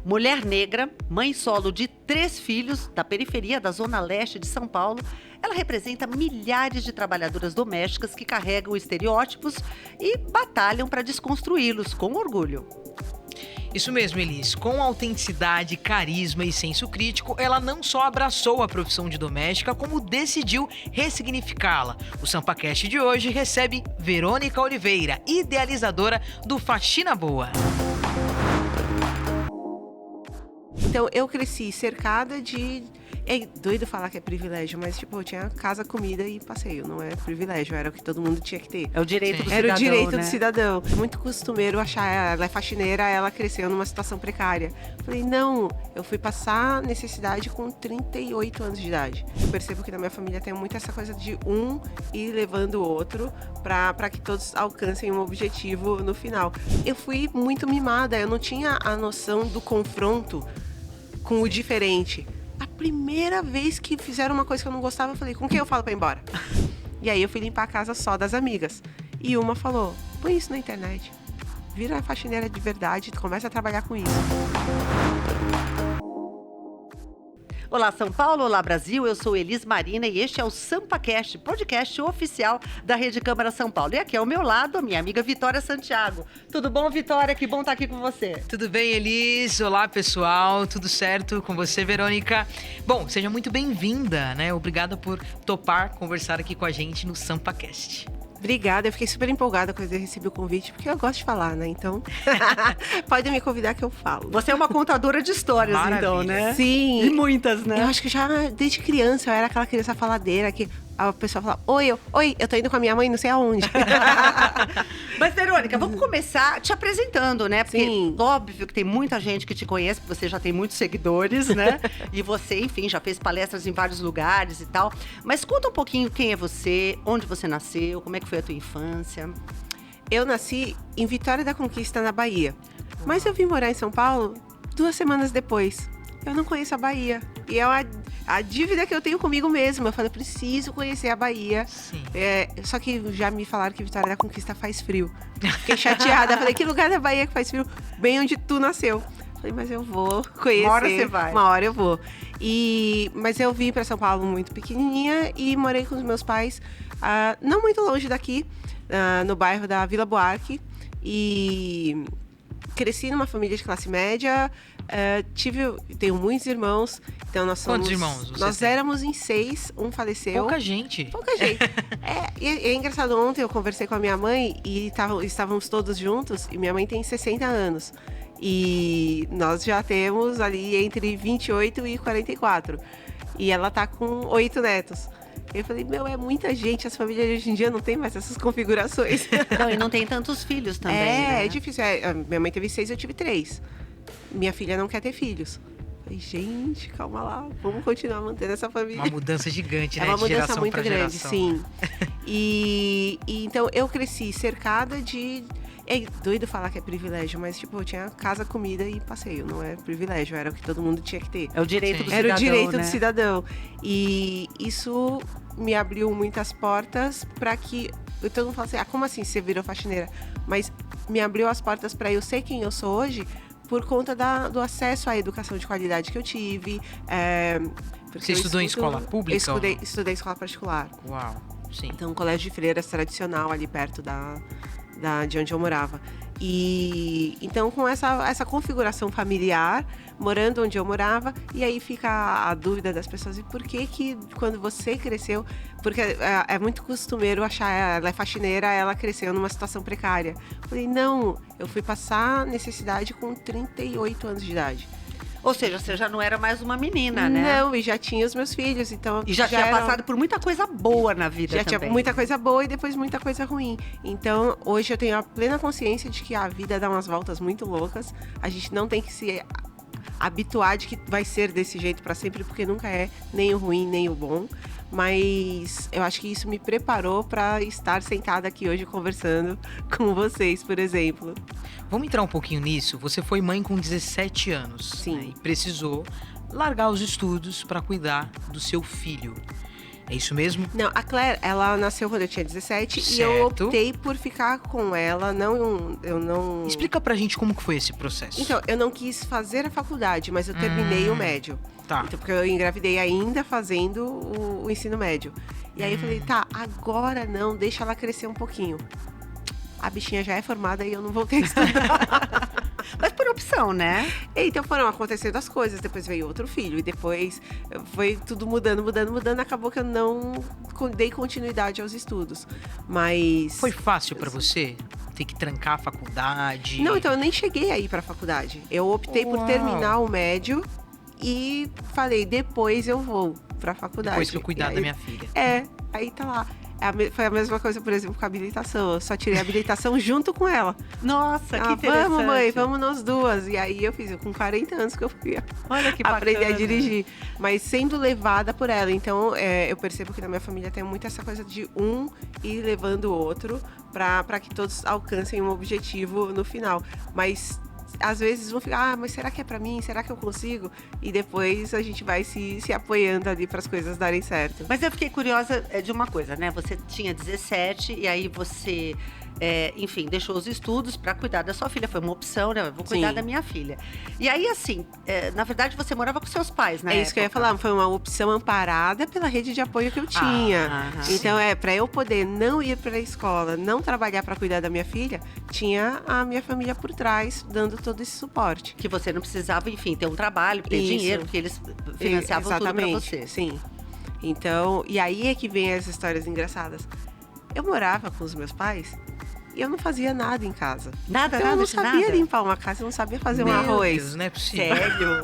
Mulher negra, mãe solo de 3 filhos, da periferia da Zona Leste de São Paulo, ela representa milhares de trabalhadoras domésticas que carregam estereótipos e batalham para desconstruí-los com orgulho. Isso mesmo, Elis. Com autenticidade, carisma e senso crítico, ela não só abraçou a profissão de doméstica, como decidiu ressignificá-la. O SampaCast de hoje recebe Verônica Oliveira, idealizadora do Faxina Boa. Então, eu cresci cercada de... É doido falar que é privilégio, mas, eu tinha casa, comida e passeio. Não é privilégio, era o que todo mundo tinha que ter. É o direito do cidadão, Era o direito né? do cidadão. Muito costumeiro achar, ela é faxineira, ela cresceu numa situação precária. Falei, não, eu fui passar necessidade com 38 anos de idade. Eu percebo que na minha família tem muito essa coisa de um ir levando o outro para que todos alcancem um objetivo no final. Eu fui muito mimada, eu não tinha a noção do confronto com o diferente. A primeira vez que fizeram uma coisa que eu não gostava, eu falei, com quem eu falo pra ir embora? E aí eu fui limpar a casa só das amigas. E uma falou, põe isso na internet. Vira faxineira de verdade, começa a trabalhar com isso. Olá, São Paulo, olá, Brasil, eu sou Elis Marina e este é o SampaCast, podcast oficial da Rede Câmara São Paulo. E aqui ao meu lado, a minha amiga Vitória Santiago. Tudo bom, Vitória? Que bom estar aqui com você. Tudo bem, Elis? Olá, pessoal. Tudo certo com você, Verônica? Bom, seja muito bem-vinda, né? Obrigada por topar conversar aqui com a gente no SampaCast. Obrigada, eu fiquei super empolgada quando eu recebi o convite, porque eu gosto de falar, né? Então, pode me convidar que eu falo. Você é uma contadora de histórias, Maravilha. então, né? Sim. E muitas, né? Eu acho que já desde criança eu era aquela criança faladeira que a pessoa fala, oi, eu tô indo com a minha mãe não sei aonde. Mas, Verônica, vamos começar te apresentando, né? Porque Sim. óbvio que tem muita gente que te conhece, porque você já tem muitos seguidores, né? E você, enfim, já fez palestras em vários lugares e tal. Mas conta um pouquinho quem é você, onde você nasceu, como é que foi a tua infância. Eu nasci em Vitória da Conquista, na Bahia. Mas eu vim morar em São Paulo 2 semanas depois. Eu não conheço a Bahia. E é a dívida que eu tenho comigo mesma. Eu falei, preciso conhecer a Bahia. Sim. Só que já me falaram que Vitória da Conquista faz frio. Fiquei chateada. Falei, que lugar da Bahia que faz frio? Bem onde tu nasceu. Falei, mas eu vou conhecer. Uma hora você vai. Uma hora eu vou. Mas eu vim para São Paulo muito pequenininha e morei com os meus pais, não muito longe daqui, no bairro da Vila Buarque. E cresci numa família de classe média. Tenho muitos irmãos. Então nós somos... Quantos irmãos você Nós tem? éramos em 6, um faleceu. Pouca gente. Pouca gente. É engraçado, ontem eu conversei com a minha mãe e estávamos todos juntos, e minha mãe tem 60 anos. E nós já temos ali entre 28 e 44. E ela tá com 8 netos. Eu falei, é muita gente, as famílias de hoje em dia não tem mais essas configurações. Não, e não tem tantos filhos também, né? É difícil. Minha mãe teve 6, eu tive 3. Minha filha não quer ter filhos. Falei, gente, calma lá, vamos continuar mantendo essa família. Uma mudança gigante, né? É uma de mudança geração muito pra grande, geração. sim. E então eu cresci cercada de... É doido falar que é privilégio, mas eu tinha casa, comida e passeio. Não é privilégio, era o que todo mundo tinha que ter. É o direito Sim. do cidadão, Era o direito né? do cidadão. E isso me abriu muitas portas para que... Todo mundo fala assim, como assim você virou faxineira? Mas me abriu as portas para eu ser quem eu sou hoje por conta do acesso à educação de qualidade que eu tive. Você estudou em escola pública? Eu estudei em escola particular. Uau, sim. Então, um colégio de freiras tradicional ali perto de onde eu morava. E então, com essa configuração familiar, morando onde eu morava, e aí fica a dúvida das pessoas, e por que quando você cresceu, porque é muito costumeiro achar, ela é faxineira, ela cresceu numa situação precária. Falei, não, eu fui passar necessidade com 38 anos de idade. Ou seja, você já não era mais uma menina, né? Não, e já tinha os meus filhos, então... E já tinha passado por muita coisa boa na vida Já também. tinha muita coisa boa e depois muita coisa ruim. Então, hoje eu tenho a plena consciência de que a vida dá umas voltas muito loucas. A gente não tem que se habituar de que vai ser desse jeito para sempre, porque nunca é nem o ruim, nem o bom. Mas eu acho que isso me preparou para estar sentada aqui hoje conversando com vocês, por exemplo. Vamos entrar um pouquinho nisso. Você foi mãe com 17 anos. Sim. Né, e precisou largar os estudos para cuidar do seu filho. É isso mesmo? Não, a Claire, ela nasceu quando eu tinha 17 e eu Certo. optei por ficar com ela. Eu não... Explica pra gente como que foi esse processo. Então, eu não quis fazer a faculdade, mas eu terminei o médio. Tá. Então, porque eu engravidei ainda fazendo o ensino médio. E aí eu falei, tá, agora não, deixa ela crescer um pouquinho. A bichinha já é formada e eu não voltei a estudar. Mas por opção, né? Então foram acontecendo as coisas, depois veio outro filho. E depois foi tudo mudando. Acabou que eu não dei continuidade aos estudos. Mas... Foi fácil pra você ter que trancar a faculdade? Não, então eu nem cheguei a ir pra faculdade. Eu optei por Uau. terminar o médio e falei, depois eu vou pra faculdade. Depois que eu cuidar E aí- da minha filha. Aí tá lá. Foi a mesma coisa, por exemplo, com a habilitação. Eu só tirei a habilitação junto com ela. Nossa, que interessante. Vamos, mãe, vamos nós duas. E aí eu fiz, com 40 anos que eu fui Olha que bacana. aprender a dirigir. Mas sendo levada por ela. Então, eu percebo que na minha família tem muito essa coisa de um ir levando o outro pra que todos alcancem um objetivo no final. Mas às vezes vão ficar, mas será que é pra mim? Será que eu consigo? E depois a gente vai se apoiando ali para as coisas darem certo. Mas eu fiquei curiosa de uma coisa, né? Você tinha 17 e aí você, enfim, deixou os estudos para cuidar da sua filha. Foi uma opção, né? Eu vou cuidar Sim. da minha filha. E aí, assim, na verdade, você morava com seus pais, né? É isso que eu ia falar, foi uma opção amparada pela rede de apoio que eu tinha. Então, para eu poder não ir para a escola, não trabalhar para cuidar da minha filha, tinha a minha família por trás, dando todo esse suporte. Que você não precisava, enfim, ter um trabalho, ter Isso. dinheiro, porque eles financiavam tudo pra você. Sim. Então, e aí é que vem as histórias engraçadas. Eu morava com os meus pais e eu não fazia nada em casa. Nada, Então, eu nada não de sabia nada. limpar uma casa, eu não sabia fazer um Meu arroz. Deus, não é possível. Sério?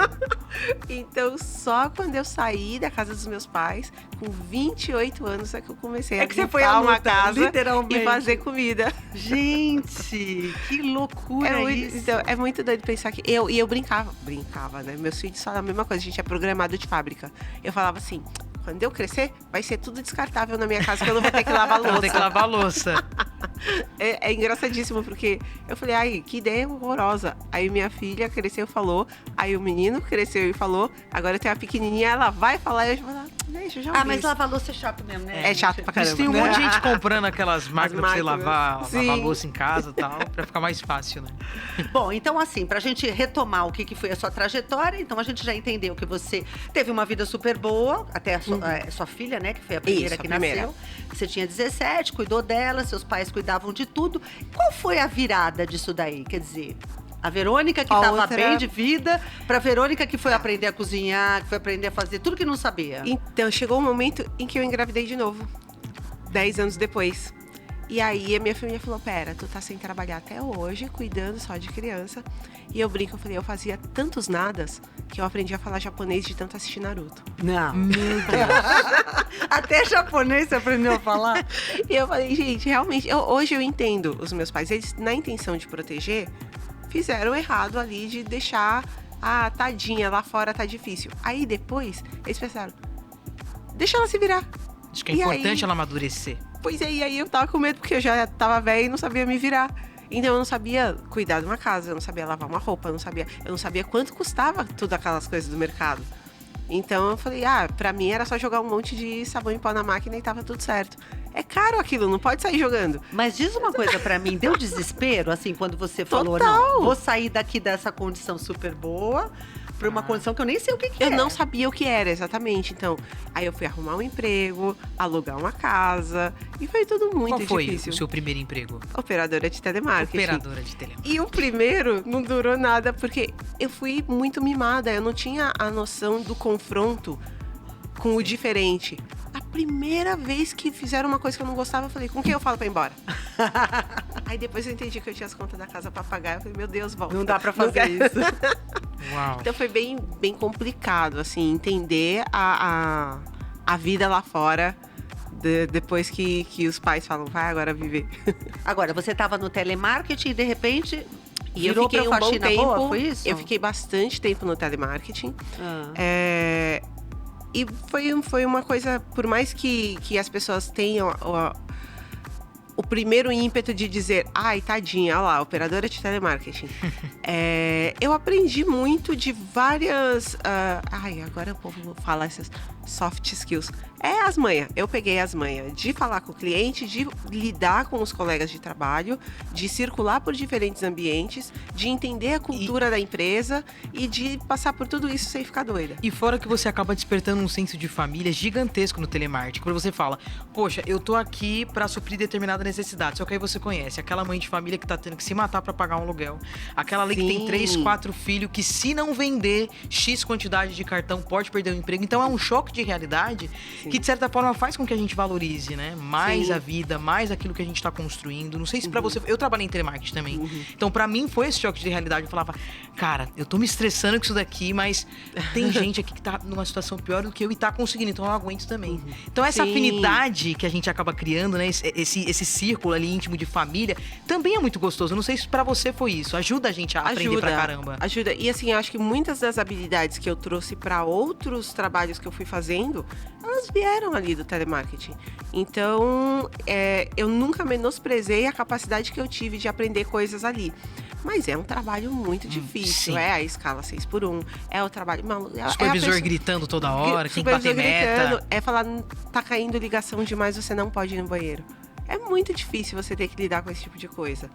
Então, só quando eu saí da casa dos meus pais, com 28 anos, é que eu comecei a É que você limpar foi a uma luta, casa literalmente. e fazer comida. Gente, que loucura isso. Então, é muito doido pensar que eu brincava, né? Meus filhos falam a mesma coisa, a gente é programado de fábrica. Eu falava assim, quando eu crescer, vai ser tudo descartável na minha casa, que eu não vou ter que lavar Vou louça. ter que lavar a louça. É engraçadíssimo, porque eu falei, ai, que ideia horrorosa. Aí minha filha cresceu e falou, aí o menino cresceu e falou, agora eu tenho a pequenininha, ela vai falar e eu vou falar, deixa, eu já ouvi mas isso. lavar louça é chato mesmo, né? É chato pra Mas caramba. tem um monte de gente comprando aquelas máquinas pra você máquinas. lavar a Sim. louça em casa e tal, pra ficar mais fácil, né? Bom, então assim, pra gente retomar o que foi a sua trajetória, então a gente já entendeu que você teve uma vida super boa, até a sua filha, né, que foi a primeira Isso, que a primeira. nasceu. Você tinha 17, cuidou dela, seus pais cuidavam de tudo. Qual foi a virada disso daí? Quer dizer, a Verônica que A tava outra- bem de vida, pra Verônica que foi aprender a cozinhar, que foi aprender a fazer tudo que não sabia. Então, chegou um momento em que eu engravidei de novo. 10 anos depois. E aí, a minha família falou, pera, tu tá sem trabalhar até hoje, cuidando só de criança. E eu brinco, eu falei, eu fazia tantos nadas que eu aprendi a falar japonês de tanto assistir Naruto. Não. Meu Deus. Até japonês você aprendeu a falar? E eu falei, gente, realmente, hoje eu entendo os meus pais. Eles, na intenção de proteger, fizeram errado ali de deixar, tadinha, lá fora tá difícil. Aí depois, eles pensaram, deixa ela se virar. Acho que é E importante aí? ela amadurecer. Pois é, e aí eu tava com medo, porque eu já tava velha e não sabia me virar. Então eu não sabia cuidar de uma casa, eu não sabia lavar uma roupa, eu não sabia quanto custava tudo aquelas coisas do mercado. Então eu falei, pra mim era só jogar um monte de sabão em pó na máquina e tava tudo certo. É caro aquilo, não pode sair jogando. Mas diz uma coisa pra mim, deu desespero, assim, quando você falou, Total. não, vou sair daqui dessa condição super boa pra uma condição que eu nem sei o que é. Eu não sabia o que era exatamente. Então, aí eu fui arrumar um emprego, alugar uma casa. E foi tudo muito Qual foi difícil. o seu primeiro emprego? Operadora de telemarketing. Operadora de telemarketing. E o primeiro não durou nada, porque eu fui muito mimada. Eu não tinha a noção do confronto com o diferente. A primeira vez que fizeram uma coisa que eu não gostava, eu falei, com quem eu falo pra ir embora? Aí depois eu entendi que eu tinha as contas da casa pra pagar. Eu falei, meu Deus, volta. Não dá pra fazer quero. isso. Uau. Então foi bem complicado, assim, entender a vida lá fora depois que os pais falam, vai agora viver. Agora, você tava no telemarketing e de repente E eu virou fiquei pra um bom faxina tempo. boa, foi isso? Eu fiquei bastante tempo no telemarketing. Ah. E foi uma coisa, por mais que as pessoas tenham o primeiro ímpeto de dizer, ai, tadinha, olha lá, operadora de telemarketing. Eu aprendi muito de várias... agora o povo fala essas soft skills. As manhas. Eu peguei as manhas de falar com o cliente, de lidar com os colegas de trabalho, de circular por diferentes ambientes, de entender a cultura da empresa e de passar por tudo isso sem ficar doida. E fora que você acaba despertando um senso de família gigantesco no telemarketing. Quando você fala, poxa, eu tô aqui pra suprir determinada necessidade. Só que aí você conhece aquela mãe de família que tá tendo que se matar pra pagar um aluguel. Aquela ali que tem 3, 4 filhos que se não vender X quantidade de cartão pode perder o emprego. Então é um choque de realidade que de certa forma faz com que a gente valorize, né? Mais a vida, mais aquilo que a gente tá construindo. Não sei se pra você... Eu trabalhei em telemarketing também. Então pra mim foi esse choque de realidade. Eu falava, cara, eu tô me estressando com isso daqui, mas tem gente aqui que tá numa situação pior do que eu e tá conseguindo, então eu aguento também. Então essa afinidade que a gente acaba criando, né? Esse círculo ali íntimo de família, também é muito gostoso. Eu não sei se pra você foi isso. Ajuda a gente a aprender pra caramba. Ajuda. E assim, eu acho que muitas das habilidades que eu trouxe pra outros trabalhos que eu fui fazendo, elas vieram ali do telemarketing. Então, eu nunca menosprezei a capacidade que eu tive de aprender coisas ali. Mas é um trabalho muito difícil. É a escala 6x1. É o trabalho... Supervisor gritando toda hora, tem que bater meta. É falar, tá caindo ligação demais, você não pode ir no banheiro. É muito difícil você ter que lidar com esse tipo de coisa.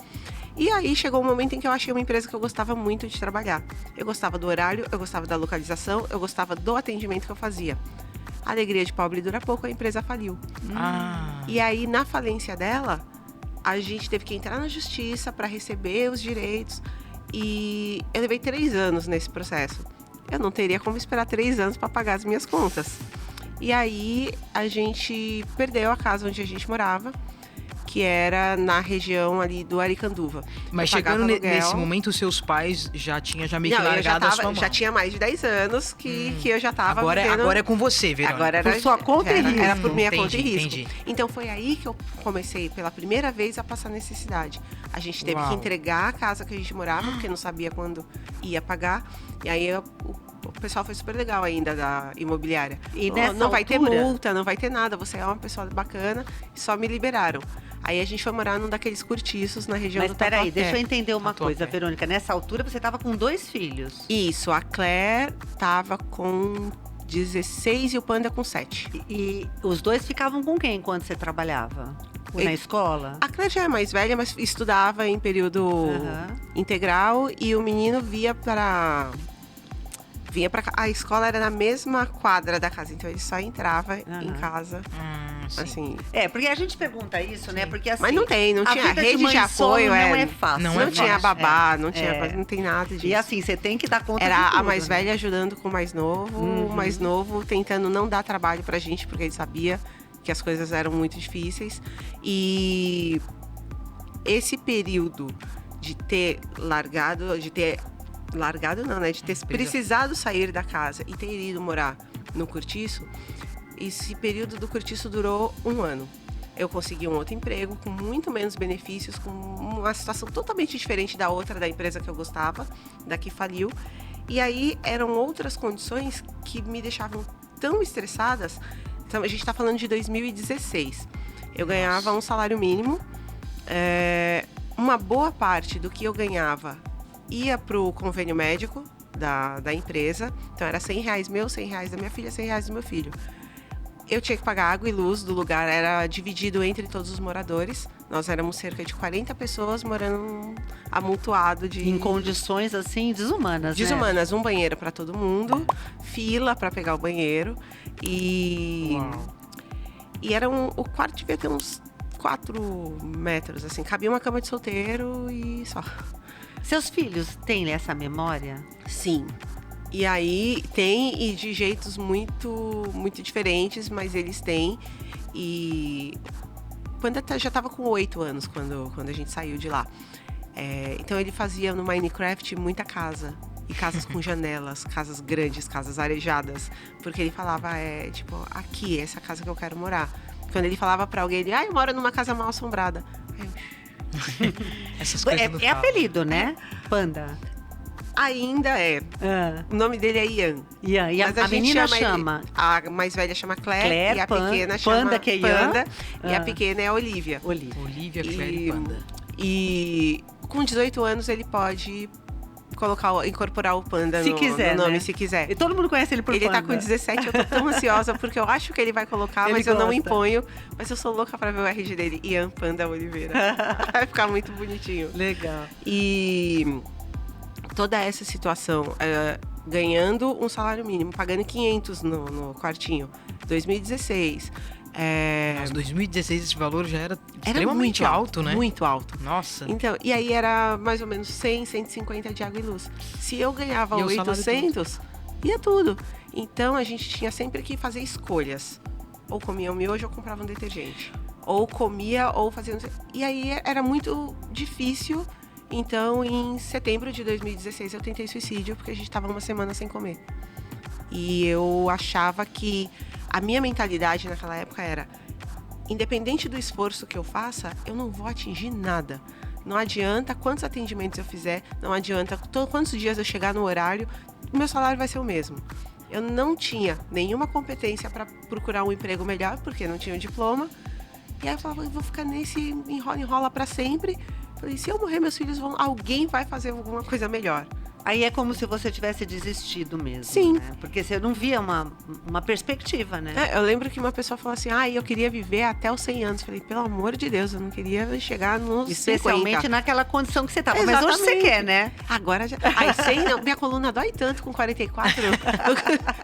E aí chegou um momento em que eu achei uma empresa que eu gostava muito de trabalhar. Eu gostava do horário, eu gostava da localização, eu gostava do atendimento que eu fazia. A alegria de pobre dura pouco, a empresa faliu. E aí, na falência dela, a gente teve que entrar na justiça para receber os direitos. E eu levei 3 anos nesse processo. Eu não teria como esperar 3 anos para pagar as minhas contas. E aí, a gente perdeu a casa onde a gente morava, que era na região ali do Aricanduva. Mas chegando nesse momento, os seus pais já meio que largado a sua mão. Já tinha mais de 10 anos que eu já tava Agora é com você, Verônica. Agora era por sua conta e risco. Era por minha conta e risco. Entendi. Então foi aí que eu comecei pela primeira vez a passar necessidade. A gente teve que entregar a casa que a gente morava, porque não sabia quando ia pagar. E aí o pessoal foi super legal ainda da imobiliária. E não vai ter multa, não vai ter nada, você é uma pessoa bacana, e só me liberaram. Aí a gente foi morar num daqueles cortiços na região do Tatuapé. Mas peraí, deixa eu entender uma coisa, Verônica. Nessa altura você estava com 2 filhos. Isso, a Claire estava com 16 e o Panda com 7. E os 2 ficavam com quem quando você trabalhava? Na escola? A Claire já é mais velha, mas estudava em período integral. E o menino vinha para a escola era na mesma quadra da casa, então ele só entrava em casa. Assim. Porque a gente pergunta isso, né? Porque assim, mas não tinha rede de apoio, não é fácil. Não tinha babá, não tem nada disso. E assim, você tem que dar conta era de tudo, a mais velha ajudando com o mais novo, o mais novo tentando não dar trabalho pra gente, porque ele sabia que as coisas eram muito difíceis. E esse período de ter largado não, né? De ter precisado sair da casa e ter ido morar no cortiço, esse período do cortiço durou 1 ano. Eu consegui um outro emprego com muito menos benefícios, com uma situação totalmente diferente da outra, da empresa que eu gostava, da que faliu. E aí eram outras condições que me deixavam tão estressadas. Então, a gente está falando de 2016. Eu ganhava um salário mínimo. Uma boa parte do que eu ganhava ia para o convênio médico da empresa. Então, era R$100 meu, R$100 da minha filha, R$100 do meu filho. Eu tinha que pagar água e luz do lugar, era dividido entre todos os moradores. Nós éramos cerca de 40 pessoas morando amontoado em condições, assim, desumanas, Desumanas. Um banheiro para todo mundo, fila para pegar o banheiro. E era o quarto devia ter uns 4 metros, assim. Cabia uma cama de solteiro e só. Seus filhos têm essa memória? Sim. E aí tem, e de jeitos muito, muito diferentes, mas eles têm. E quando já estava com 8 anos quando a gente saiu de lá. Então ele fazia no Minecraft muita casa. E casas com janelas, casas grandes, casas arejadas. Porque ele falava, aqui, essa casa que eu quero morar. Quando ele falava pra alguém, eu moro numa casa mal assombrada. Essas coisas é apelido, né? Panda. Ainda é. O nome dele é Ian. Ian. E Mas a menina chama... A mais velha chama Claire e a pequena chama Panda, que é Ian. Panda. E a pequena é a Olivia. Olivia, Claire e Panda. E com 18 anos ele pode incorporar o Panda se quiser, no nome, né? se quiser. E todo mundo conhece ele por Panda. Ele tá com 17, eu tô tão ansiosa, porque eu acho que ele vai colocar, mas eu não imponho. Mas eu sou louca pra ver o RG dele. Ian Panda Oliveira. Vai ficar muito bonitinho. Legal. E toda essa situação, ganhando um salário mínimo, pagando 500 no quartinho, 2016... Mas 2016 esse valor já era extremamente muito alto, né? Muito alto. Nossa. Então, e aí era mais ou menos 100, 150 de água e luz. Se eu ganhava 800, ia tudo. Então, a gente tinha sempre que fazer escolhas. Ou comia um miojo ou comprava um detergente. Ou comia ou fazia... E aí era muito difícil. Então, em setembro de 2016, eu tentei suicídio, porque a gente estava uma semana sem comer. E eu achava que a minha mentalidade naquela época era: independente do esforço que eu faça, eu não vou atingir nada. Não adianta quantos atendimentos eu fizer, não adianta quantos dias eu chegar no horário, o meu salário vai ser o mesmo. Eu não tinha nenhuma competência para procurar um emprego melhor, porque não tinha um diploma. E aí eu falava, eu vou ficar nesse enrola para sempre. Falei, se eu morrer, meus filhos alguém vai fazer alguma coisa melhor. Aí é como se você tivesse desistido mesmo. Sim. Né? Porque você não via uma perspectiva, né? Eu lembro que uma pessoa falou assim, eu queria viver até os 100 anos. Falei, pelo amor de Deus, eu não queria chegar nos Especialmente 50. naquela condição que você estava. Exatamente. Mas hoje você quer, né? Agora já... 100 não, minha coluna dói tanto com 44.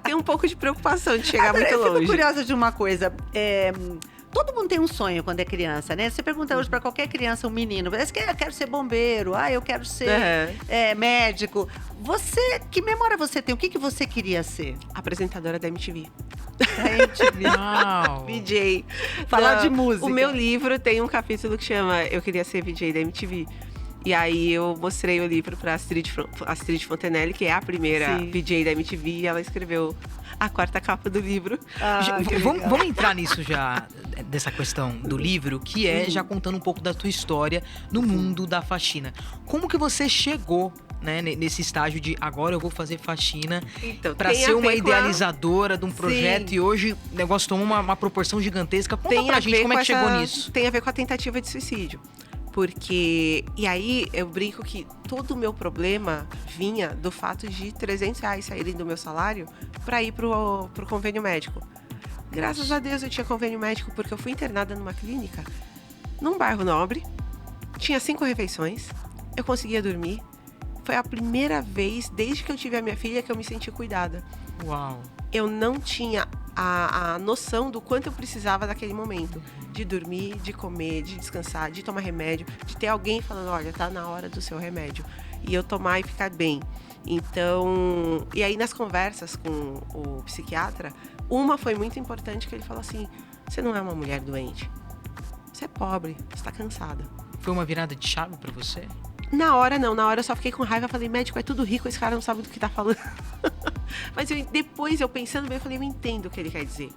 Tenho um pouco de preocupação de chegar muito longe. Eu fico curiosa de uma coisa. Todo mundo tem um sonho quando é criança, né? Você pergunta hoje pra qualquer criança, um menino, eu quero ser bombeiro, eu quero ser médico. Você, que memória você tem? O que você queria ser? Apresentadora da MTV. Uau. VJ. Falar de música. O meu livro tem um capítulo que chama Eu Queria Ser VJ da MTV. E aí eu mostrei o livro pra Astrid Fontenelle, que é a primeira VJ da MTV, e ela escreveu a 4ª capa do livro. Vamos entrar nisso já, dessa questão do livro, que é já contando um pouco da tua história no mundo da faxina. Como que você chegou, né, nesse estágio de agora eu vou fazer faxina para ser uma idealizadora de um projeto, e hoje o negócio tomou uma proporção gigantesca? Conta pra gente como é que chegou nisso. Tem a ver com a tentativa de suicídio. Porque, e aí eu brinco que todo o meu problema vinha do fato de R$300 saírem do meu salário para ir pro convênio médico. Graças a Deus eu tinha convênio médico, porque eu fui internada numa clínica, num bairro nobre, tinha 5 refeições, eu conseguia dormir. Foi a primeira vez, desde que eu tive a minha filha, que eu me senti cuidada. Uau! Eu não tinha a noção do quanto eu precisava daquele momento. De dormir, de comer, de descansar, de tomar remédio, de ter alguém falando, olha, tá na hora do seu remédio. E eu tomar e ficar bem. Então, e aí nas conversas com o psiquiatra, uma foi muito importante, que ele falou assim, você não é uma mulher doente. Você é pobre, você tá cansada. Foi uma virada de chave pra você? Na hora não, na hora eu só fiquei com raiva, falei, médico é tudo rico, esse cara não sabe do que tá falando. Mas depois eu pensando bem, eu falei, eu entendo o que ele quer dizer.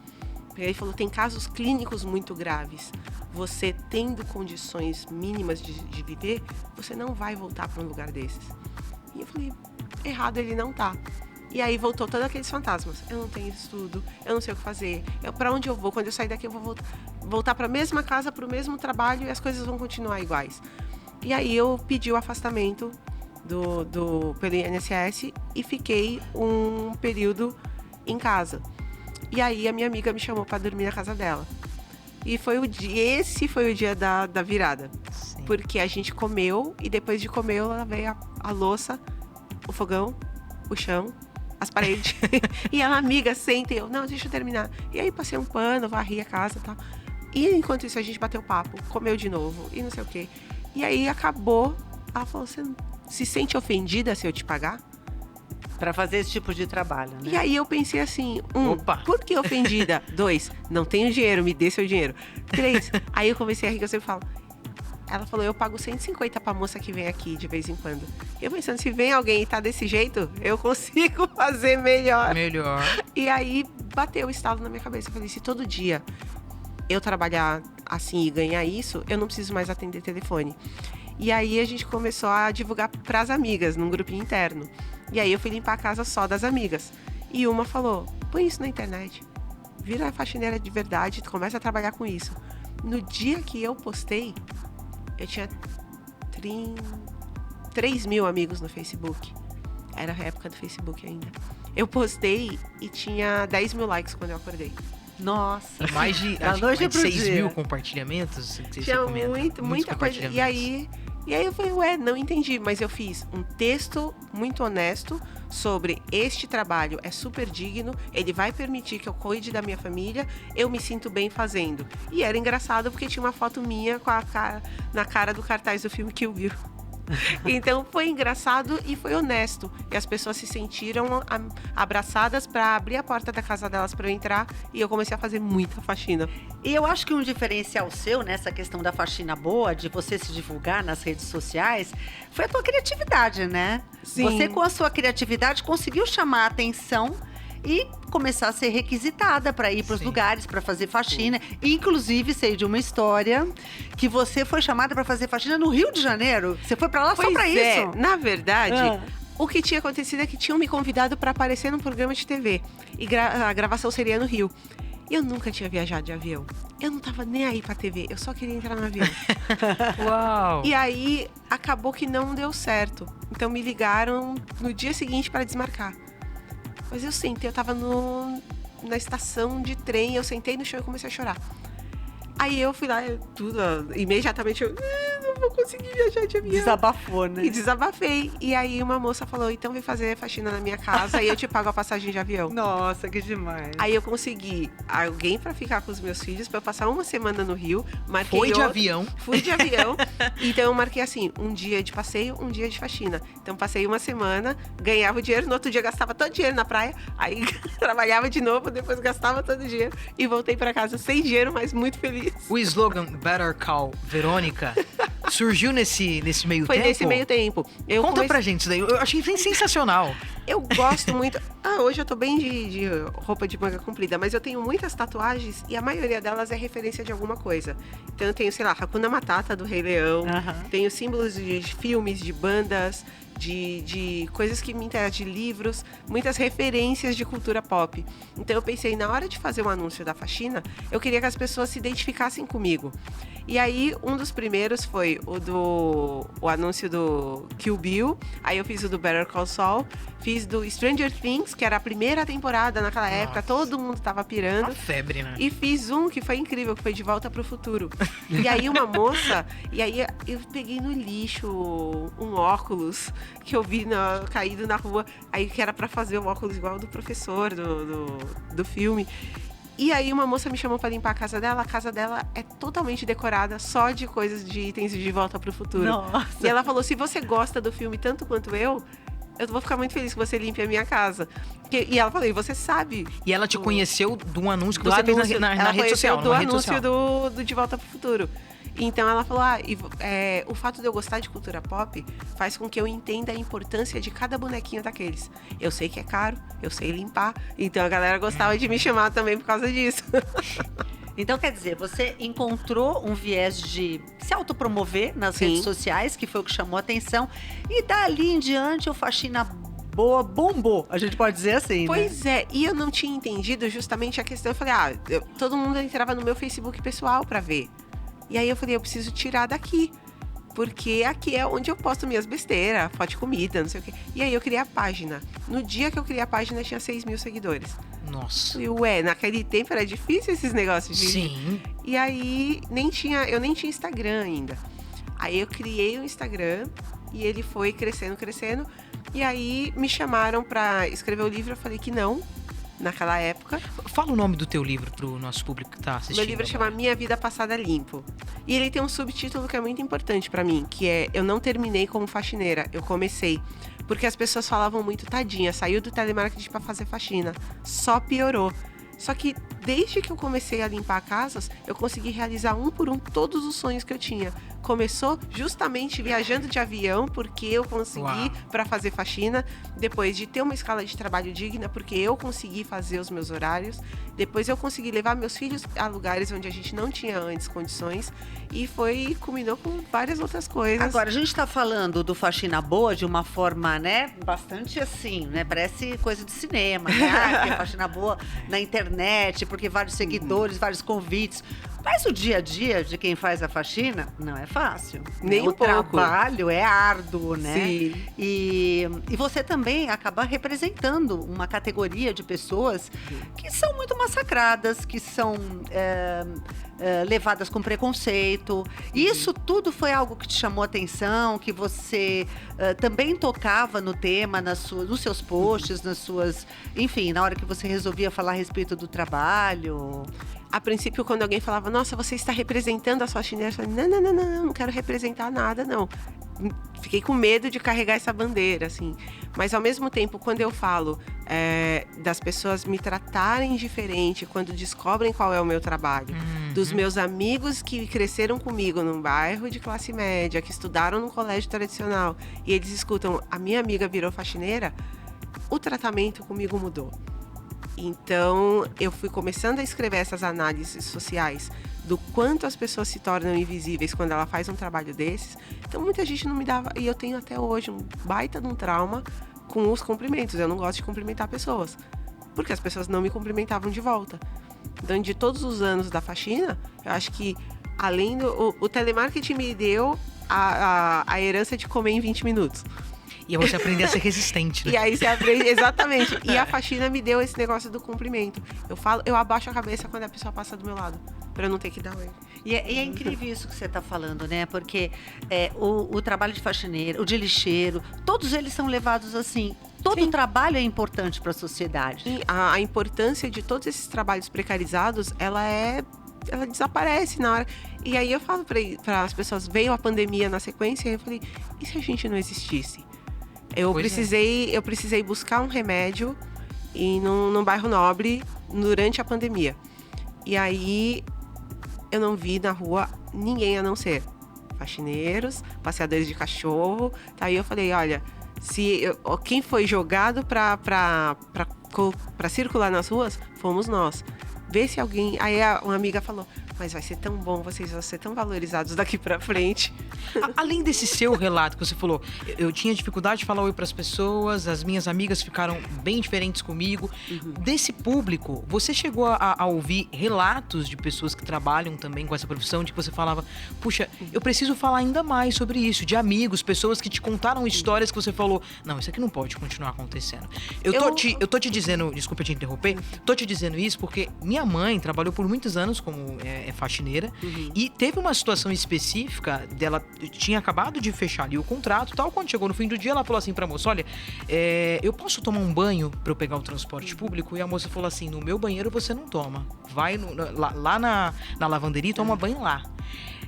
Ele falou, tem casos clínicos muito graves. Você tendo condições mínimas de viver, você não vai voltar para um lugar desses. E eu falei, errado ele não tá. E aí voltou todos aqueles fantasmas. Eu não tenho estudo, eu não sei o que fazer. Para onde eu vou? Quando eu sair daqui eu vou voltar para a mesma casa, para o mesmo trabalho, e as coisas vão continuar iguais. E aí eu pedi o afastamento pelo INSS e fiquei um período em casa. E aí a minha amiga me chamou para dormir na casa dela. E esse foi o dia da virada. Sim. Porque a gente comeu, e depois de comer eu lavei a louça, o fogão, o chão, as paredes. E ela, amiga, senta, e eu, não, deixa eu terminar. E aí passei um pano, varri a casa e tal. E enquanto isso a gente bateu papo, comeu de novo e não sei o quê. E aí acabou, ela falou, você se sente ofendida se eu te pagar? Pra fazer esse tipo de trabalho, né? E aí eu pensei assim, por que ofendida? 2, não tenho dinheiro, me dê seu dinheiro. 3, aí eu comecei a rir, que eu sempre falo. Ela falou, eu pago 150 pra moça que vem aqui de vez em quando. Eu pensando, se vem alguém e tá desse jeito, eu consigo fazer melhor. E aí bateu o estalo na minha cabeça. Eu falei, se todo dia eu trabalhar assim e ganhar isso, eu não preciso mais atender telefone. E aí a gente começou a divulgar pras amigas, num grupinho interno. E aí eu fui limpar a casa só das amigas. E uma falou, põe isso na internet. Vira faxineira de verdade, começa a trabalhar com isso. No dia que eu postei, eu tinha 3 mil amigos no Facebook. Era a época do Facebook ainda. Eu postei e tinha 10 mil likes quando eu acordei. Nossa. Mais de, Da acho que noite mais de pro 6 dia. mil compartilhamentos? Que você Tinha comenta. Muitos muita coisa. compartilhamentos. E aí eu falei, não entendi. Mas eu fiz um texto muito honesto sobre este trabalho. É super digno, ele vai permitir que eu cuide da minha família, eu me sinto bem fazendo. E era engraçado porque tinha uma foto minha com a cara, na cara do cartaz do filme Kill Bill. Então foi engraçado e foi honesto. E as pessoas se sentiram abraçadas para abrir a porta da casa delas para eu entrar. E eu comecei a fazer muita faxina. E eu acho que um diferencial seu nessa questão da faxina boa, de você se divulgar nas redes sociais, foi a tua criatividade, né? Sim. Você, com a sua criatividade, conseguiu chamar a atenção e começar a ser requisitada para ir para os Sim. lugares, para fazer faxina. Inclusive, sei de uma história que você foi chamada para fazer faxina no Rio de Janeiro. Você foi para lá só para isso. Na verdade, Ah. o que tinha acontecido é que tinham me convidado para aparecer num programa de TV. E a gravação seria no Rio. E eu nunca tinha viajado de avião. Eu não tava nem aí pra TV, eu só queria entrar no avião. Uau! E aí, acabou que não deu certo. Então me ligaram no dia seguinte para desmarcar. Mas eu sentei, eu tava na estação de trem, eu sentei no chão e comecei a chorar. Aí eu fui lá, imediatamente eu não vou conseguir viajar de avião. Desabafou, né? E desabafei. E aí uma moça falou, então vem fazer faxina na minha casa e eu te pago a passagem de avião. Nossa, que demais. Aí eu consegui alguém pra ficar com os meus filhos, pra eu passar uma semana no Rio. Marquei Foi de avião. Fui de avião. Então eu marquei assim, um dia de passeio, um dia de faxina. Então passei uma semana, ganhava o dinheiro, no outro dia gastava todo o dinheiro na praia. Aí trabalhava de novo, depois gastava todo o dinheiro. E voltei pra casa sem dinheiro, mas muito feliz. O slogan Better Call Verônica surgiu nesse meio Foi tempo? nesse meio tempo. Conta pra gente isso daí. Eu achei sensacional. Eu gosto muito. Hoje eu tô bem de roupa de manga comprida, mas eu tenho muitas tatuagens e a maioria delas é referência de alguma coisa. Então eu tenho, sei lá, Hakuna Matata do Rei Leão, tenho símbolos de filmes, de bandas, de coisas que me interessam, de livros, muitas referências de cultura pop. Então eu pensei, na hora de fazer o anúncio da faxina, eu queria que as pessoas se identificassem comigo. E aí, um dos primeiros foi o anúncio do Kill Bill, aí eu fiz o do Better Call Saul, fiz do Stranger Things, que era a primeira temporada naquela época, todo mundo tava pirando. Uma febre, né? E fiz um que foi incrível, que foi De Volta pro Futuro. E aí uma moça, e aí eu peguei no lixo um óculos que eu vi caído na rua, aí que era pra fazer o óculos igual do professor do filme. E aí uma moça me chamou pra limpar a casa dela é totalmente decorada só de coisas, de itens de Volta pro Futuro. Nossa. E ela falou, se você gosta do filme tanto quanto eu vou ficar muito feliz que você limpe a minha casa. E ela falou, e você sabe... E ela te conheceu de um anúncio que do você fez anúncio, na ela rede social. do numa rede anúncio social. do De Volta pro Futuro. Então ela falou, o fato de eu gostar de cultura pop faz com que eu entenda a importância de cada bonequinho daqueles. Eu sei que é caro, eu sei limpar, então a galera gostava de me chamar também por causa disso. Então, quer dizer, você encontrou um viés de se autopromover nas Sim. redes sociais, que foi o que chamou a atenção, e dali em diante o Faxina Boa bombou, a gente pode dizer assim, né? Pois é, e eu não tinha entendido justamente a questão. Eu falei, todo mundo entrava no meu Facebook pessoal pra ver. E aí eu falei, eu preciso tirar daqui. Porque aqui é onde eu posto minhas besteiras, foto de comida, não sei o quê. E aí eu criei a página. No dia que eu criei a página, tinha 6 mil seguidores. Nossa. E naquele tempo era difícil esses negócios de... Sim. E aí eu nem tinha Instagram ainda. Aí eu criei o Instagram e ele foi crescendo. E aí me chamaram pra escrever o livro, eu falei que não, naquela época. Fala o nome do teu livro pro nosso público que tá assistindo. Meu livro chama Minha Vida Passada Limpo. E ele tem um subtítulo que é muito importante pra mim, que é Eu não terminei como faxineira, eu comecei. Porque as pessoas falavam muito, tadinha, saiu do telemarketing pra fazer faxina. Só piorou. Só que desde que eu comecei a limpar casas, eu consegui realizar um por um todos os sonhos que eu tinha. começou justamente viajando de avião, porque eu consegui para fazer faxina. Depois de ter uma escala de trabalho digna, porque eu consegui fazer os meus horários. Depois eu consegui levar meus filhos a lugares onde a gente não tinha antes condições. E culminou com várias outras coisas. Agora, a gente está falando do Faxina Boa de uma forma, né, bastante assim, né? Parece coisa de cinema, né? Porque Faxina Boa na internet, porque vários seguidores, vários convites. Mas o dia a dia de quem faz a faxina não é fácil. Nem um pouco. O trabalho é árduo, né? Sim. E você também acaba representando uma categoria de pessoas que são muito massacradas, que são levadas com preconceito. E isso tudo foi algo que te chamou a atenção, que você também tocava no tema, nos seus posts, nas suas... Enfim, na hora que você resolvia falar a respeito do trabalho... A princípio, quando alguém falava, nossa, você está representando as faxineiras, eu falei, não quero representar nada, não. Fiquei com medo de carregar essa bandeira, assim. Mas, ao mesmo tempo, quando eu falo das pessoas me tratarem diferente, quando descobrem qual é o meu trabalho, dos meus amigos que cresceram comigo num bairro de classe média, que estudaram num colégio tradicional, e eles escutam, a minha amiga virou faxineira, o tratamento comigo mudou. Então, eu fui começando a escrever essas análises sociais do quanto as pessoas se tornam invisíveis quando ela faz um trabalho desses. Então, muita gente não me dava... E eu tenho até hoje um baita de um trauma com os cumprimentos. Eu não gosto de cumprimentar pessoas, porque as pessoas não me cumprimentavam de volta. Então, de todos os anos da faxina, eu acho que, além do... O telemarketing me deu a herança de comer em 20 minutos. E aí você aprender a ser resistente, né? E aí você aprende, exatamente. E a faxina me deu esse negócio do cumprimento. Eu abaixo a cabeça quando a pessoa passa do meu lado, pra eu não ter que dar oi. E é incrível isso que você está falando, né? Porque o trabalho de faxineiro, o de lixeiro, todos eles são levados assim. Todo trabalho é importante para a sociedade. E a importância de todos esses trabalhos precarizados, ela desaparece na hora. E aí eu falo para as pessoas, veio a pandemia na sequência, e eu falei, e se a gente não existisse? Eu precisei buscar um remédio num bairro nobre durante a pandemia. E aí eu não vi na rua ninguém a não ser faxineiros, passeadores de cachorro. Tá? Aí eu falei, olha, quem foi jogado para circular nas ruas, fomos nós. Vê se alguém... Aí uma amiga falou, mas vai ser tão bom, vocês vão ser tão valorizados daqui pra frente. Além desse seu relato que você falou, eu tinha dificuldade de falar oi pras pessoas, as minhas amigas ficaram bem diferentes comigo. Desse público, você chegou a ouvir relatos de pessoas que trabalham também com essa profissão, de que você falava, puxa, eu preciso falar ainda mais sobre isso, de amigos, pessoas que te contaram histórias que você falou, não, isso aqui não pode continuar acontecendo. Eu tô te dizendo, desculpa te interromper, tô te dizendo isso porque minha mãe trabalhou por muitos anos como faxineira e teve uma situação específica dela, tinha acabado de fechar ali o contrato e tal, quando chegou no fim do dia ela falou assim pra moça, olha, eu posso tomar um banho pra eu pegar o transporte público? E a moça falou assim, no meu banheiro você não toma, vai lá na lavanderia e toma banho lá.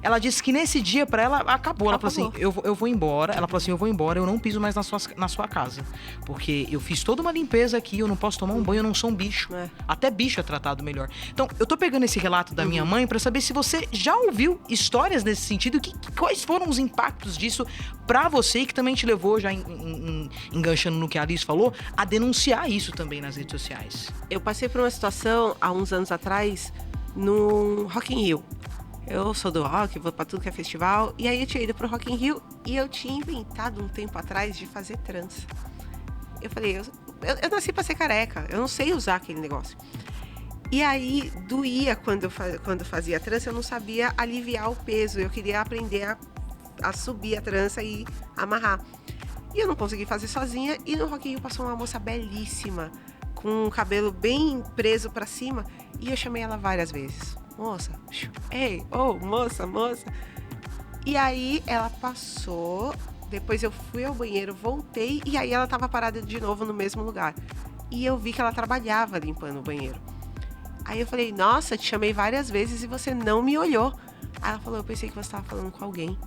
Ela disse que nesse dia, pra ela, acabou. Ela falou assim, eu vou embora. Ela falou assim, eu vou embora, eu não piso mais na sua casa. Porque eu fiz toda uma limpeza aqui, eu não posso tomar um banho, eu não sou um bicho. Até bicho é tratado melhor. Então, eu tô pegando esse relato da minha mãe pra saber se você já ouviu histórias nesse sentido, quais foram os impactos disso pra você, que também te levou, já enganchando no que a Alice falou, a denunciar isso também nas redes sociais. Eu passei por uma situação, há uns anos atrás, no Rock in Rio. Eu sou do rock, vou pra tudo que é festival. E aí eu tinha ido pro Rock in Rio e eu tinha inventado um tempo atrás de fazer trança. Eu falei, eu nasci pra ser careca, eu não sei usar aquele negócio. E aí doía quando fazia trança, eu não sabia aliviar o peso. Eu queria aprender a subir a trança e amarrar. E eu não consegui fazer sozinha. E no Rock in Rio passou uma moça belíssima, com o cabelo bem preso pra cima. E eu chamei ela várias vezes. Moça, ei, moça. E aí ela passou, depois eu fui ao banheiro, voltei, e aí ela tava parada de novo no mesmo lugar. E eu vi que ela trabalhava limpando o banheiro. Aí eu falei, nossa, te chamei várias vezes e você não me olhou. Aí ela falou, eu pensei que você tava falando com alguém.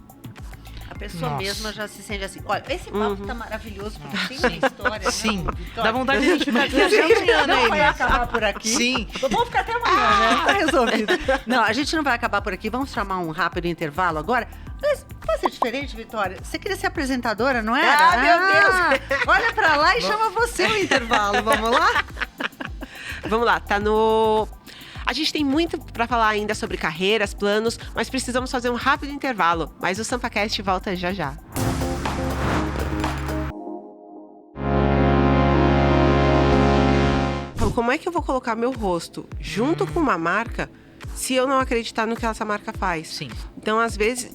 A pessoa mesma já se sente assim. Olha, esse papo tá maravilhoso, porque tem uma história. Sim, dá vontade de a gente ficar aqui até amanhã, né? Não vai acabar por aqui. Sim. Vamos ficar até amanhã, né? Tá resolvido. Não, a gente não vai acabar por aqui. Vamos chamar um rápido intervalo agora. Mas pode ser diferente, Vitória? Você queria ser apresentadora, não era? Ah, meu Deus! Olha pra lá e chama você no intervalo, vamos lá? Vamos lá, tá no... A gente tem muito para falar ainda sobre carreiras, planos, mas precisamos fazer um rápido intervalo. Mas o SampaCast volta já já. Então, como é que eu vou colocar meu rosto junto com uma marca se eu não acreditar no que essa marca faz? Sim. Então, às vezes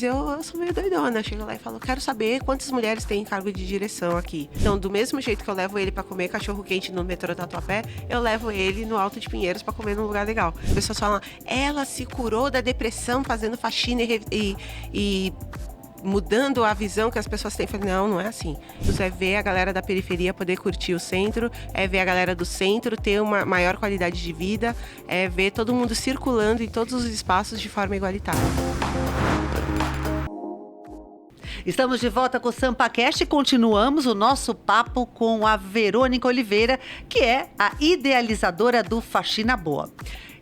eu sou meio doidona. Eu chego lá e falo, quero saber quantas mulheres têm cargo de direção aqui. Então, do mesmo jeito que eu levo ele pra comer cachorro-quente no metrô Tatuapé, eu levo ele no Alto de Pinheiros pra comer num lugar legal. As pessoas falam, ela se curou da depressão fazendo faxina e mudando a visão que as pessoas têm. Eu falei, não é assim. Isso é ver a galera da periferia poder curtir o centro, é ver a galera do centro ter uma maior qualidade de vida, é ver todo mundo circulando em todos os espaços de forma igualitária. Estamos de volta com o SampaCast e continuamos o nosso papo com a Verônica Oliveira, que é a idealizadora do Faxina Boa.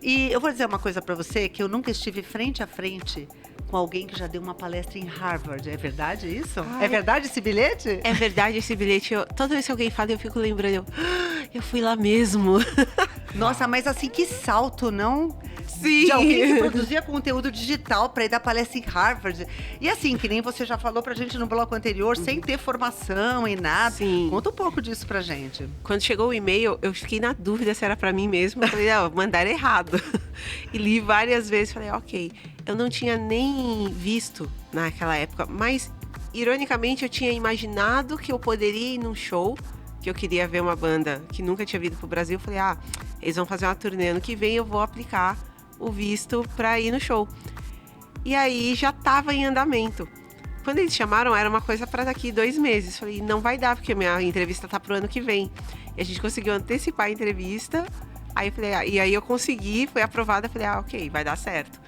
E eu vou dizer uma coisa para você, que eu nunca estive frente a frente com alguém que já deu uma palestra em Harvard. É verdade isso? Ai, é verdade esse bilhete? É verdade esse bilhete. Toda vez que alguém fala, eu fico lembrando. Eu fui lá mesmo. Nossa, mas assim, que salto, não? Sim. De alguém que produzia conteúdo digital para ir dar palestra em Harvard. E assim, que nem você já falou pra gente no bloco anterior, sem ter formação e nada. Sim. Conta um pouco disso pra gente. Quando chegou o e-mail, eu fiquei na dúvida se era pra mim mesmo. Eu falei, mandaram errado. E li várias vezes, falei, ok. Eu não tinha nem visto naquela época, mas ironicamente eu tinha imaginado que eu poderia ir num show, que eu queria ver uma banda que nunca tinha vindo pro Brasil. Eu falei, eles vão fazer uma turnê ano que vem, eu vou aplicar o visto pra ir no show. E aí já tava em andamento. Quando eles chamaram, era uma coisa pra daqui 2 meses. Falei, não vai dar, porque a minha entrevista tá pro ano que vem. E a gente conseguiu antecipar a entrevista. Aí eu falei, e aí eu consegui, foi aprovada. Falei, ok, vai dar certo.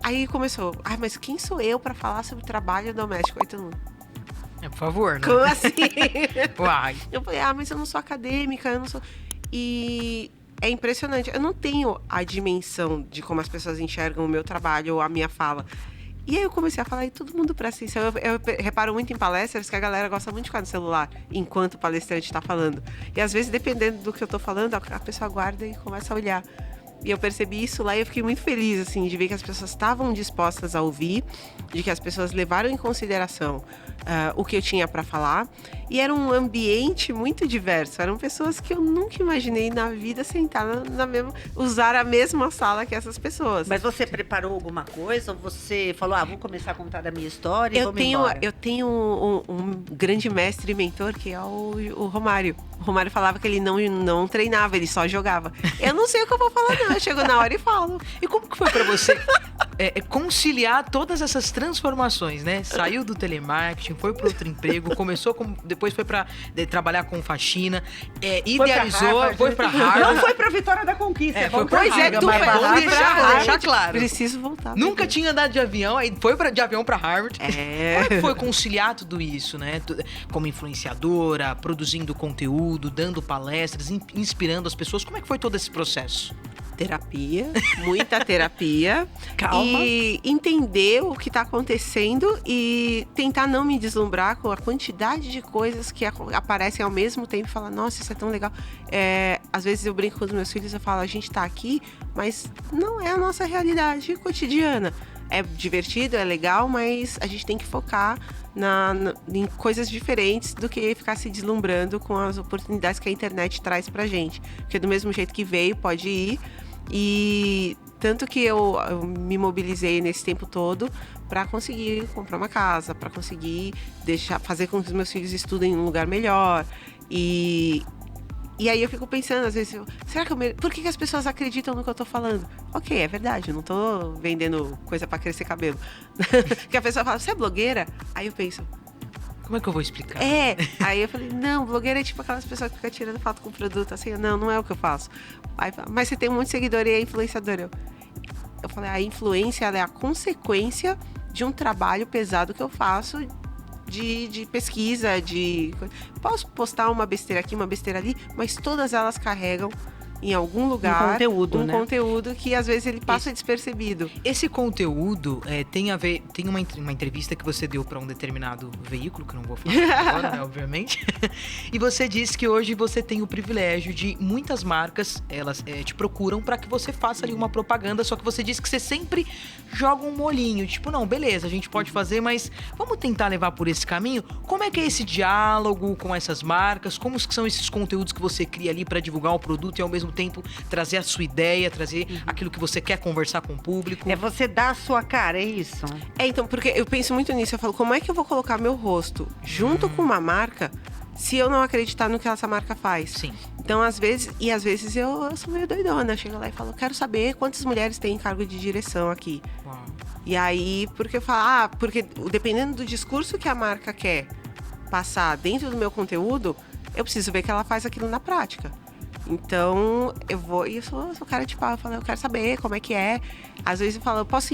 Aí começou, mas quem sou eu pra falar sobre trabalho doméstico? Aí todo mundo, Por favor, né? como assim? Uai. Eu falei, mas eu não sou acadêmica, eu não sou... E é impressionante, eu não tenho a dimensão de como as pessoas enxergam o meu trabalho ou a minha fala. E aí eu comecei a falar, e todo mundo presta atenção. Eu reparo muito em palestras que a galera gosta muito de ficar no celular enquanto o palestrante tá falando. E às vezes, dependendo do que eu tô falando, a pessoa guarda e começa a olhar. E eu percebi isso lá e eu fiquei muito feliz, assim, de ver que as pessoas estavam dispostas a ouvir, de que as pessoas levaram em consideração o que eu tinha para falar. E era um ambiente muito diverso. Eram pessoas que eu nunca imaginei na vida sentar usar a mesma sala que essas pessoas. Mas você preparou alguma coisa? Ou você falou, vou começar a contar da minha história e vamos embora? Eu tenho um grande mestre e mentor, que é o Romário. O Romário falava que ele não treinava, ele só jogava. Eu não sei o que eu vou falar, não. Eu chego na hora e falo. E como que foi pra você conciliar todas essas transformações, né? Saiu do telemarketing, foi para outro emprego, depois foi para trabalhar com faxina, idealizou, foi para Harvard. Não foi pra Vitória da Conquista. Foi pra Harvard, Vamos deixar claro. Preciso voltar. Nunca tinha andado de avião, aí foi de avião para Harvard. Como é que foi conciliar tudo isso, né? Como influenciadora, produzindo conteúdo, dando palestras, inspirando as pessoas. Como é que foi todo esse processo? Terapia, muita terapia. Calma. E entender o que está acontecendo e tentar não me deslumbrar com a quantidade de coisas que aparecem ao mesmo tempo e falar, nossa, isso é tão legal. Às vezes eu brinco com os meus filhos, eu falo, a gente está aqui, mas não é a nossa realidade cotidiana. É divertido, é legal, mas a gente tem que focar em coisas diferentes do que ficar se deslumbrando com as oportunidades que a internet traz pra gente. Porque do mesmo jeito que veio, pode ir. E tanto que eu me mobilizei nesse tempo todo para conseguir comprar uma casa, para conseguir fazer com que os meus filhos estudem em um lugar melhor. E aí eu fico pensando, às vezes, será que por que as pessoas acreditam no que eu tô falando? Ok, é verdade, eu não tô vendendo coisa para crescer cabelo. Que a pessoa fala, você é blogueira? Aí eu penso, como é que eu vou explicar? Aí eu falei, não, blogueira é tipo aquelas pessoas que ficam tirando foto com produto, assim, não é o que eu faço. Aí, mas você tem um monte de seguidor e é influenciadora. Eu falei, a influência ela é a consequência de um trabalho pesado que eu faço de pesquisa, posso postar uma besteira aqui, uma besteira ali, mas todas elas carregam em algum lugar conteúdo, né? conteúdo que às vezes ele passa despercebido. Esse conteúdo tem a ver... Tem uma entrevista que você deu para um determinado veículo, que eu não vou falar agora, né, obviamente. E você disse que hoje você tem o privilégio de muitas marcas, elas te procuram para que você faça ali uma propaganda, só que você disse que você sempre joga um molhinho, tipo, não, beleza, a gente pode fazer, mas vamos tentar levar por esse caminho? Como é que é esse diálogo com essas marcas? Como que são esses conteúdos que você cria ali para divulgar o produto e ao mesmo tempo trazer a sua ideia, trazer aquilo que você quer conversar com o público? É você dar a sua cara, é isso? Então, porque eu penso muito nisso, eu falo, como é que eu vou colocar meu rosto junto com uma marca se eu não acreditar no que essa marca faz? Sim. Então, às vezes eu sou meio doidona, eu chego lá e falo, quero saber quantas mulheres têm cargo de direção aqui. Uau. E aí, porque eu falo, porque dependendo do discurso que a marca quer passar dentro do meu conteúdo, eu preciso ver que ela faz aquilo na prática. Então, eu vou e eu sou cara de pau, eu falo, eu quero saber como é que é. Às vezes eu falo, eu posso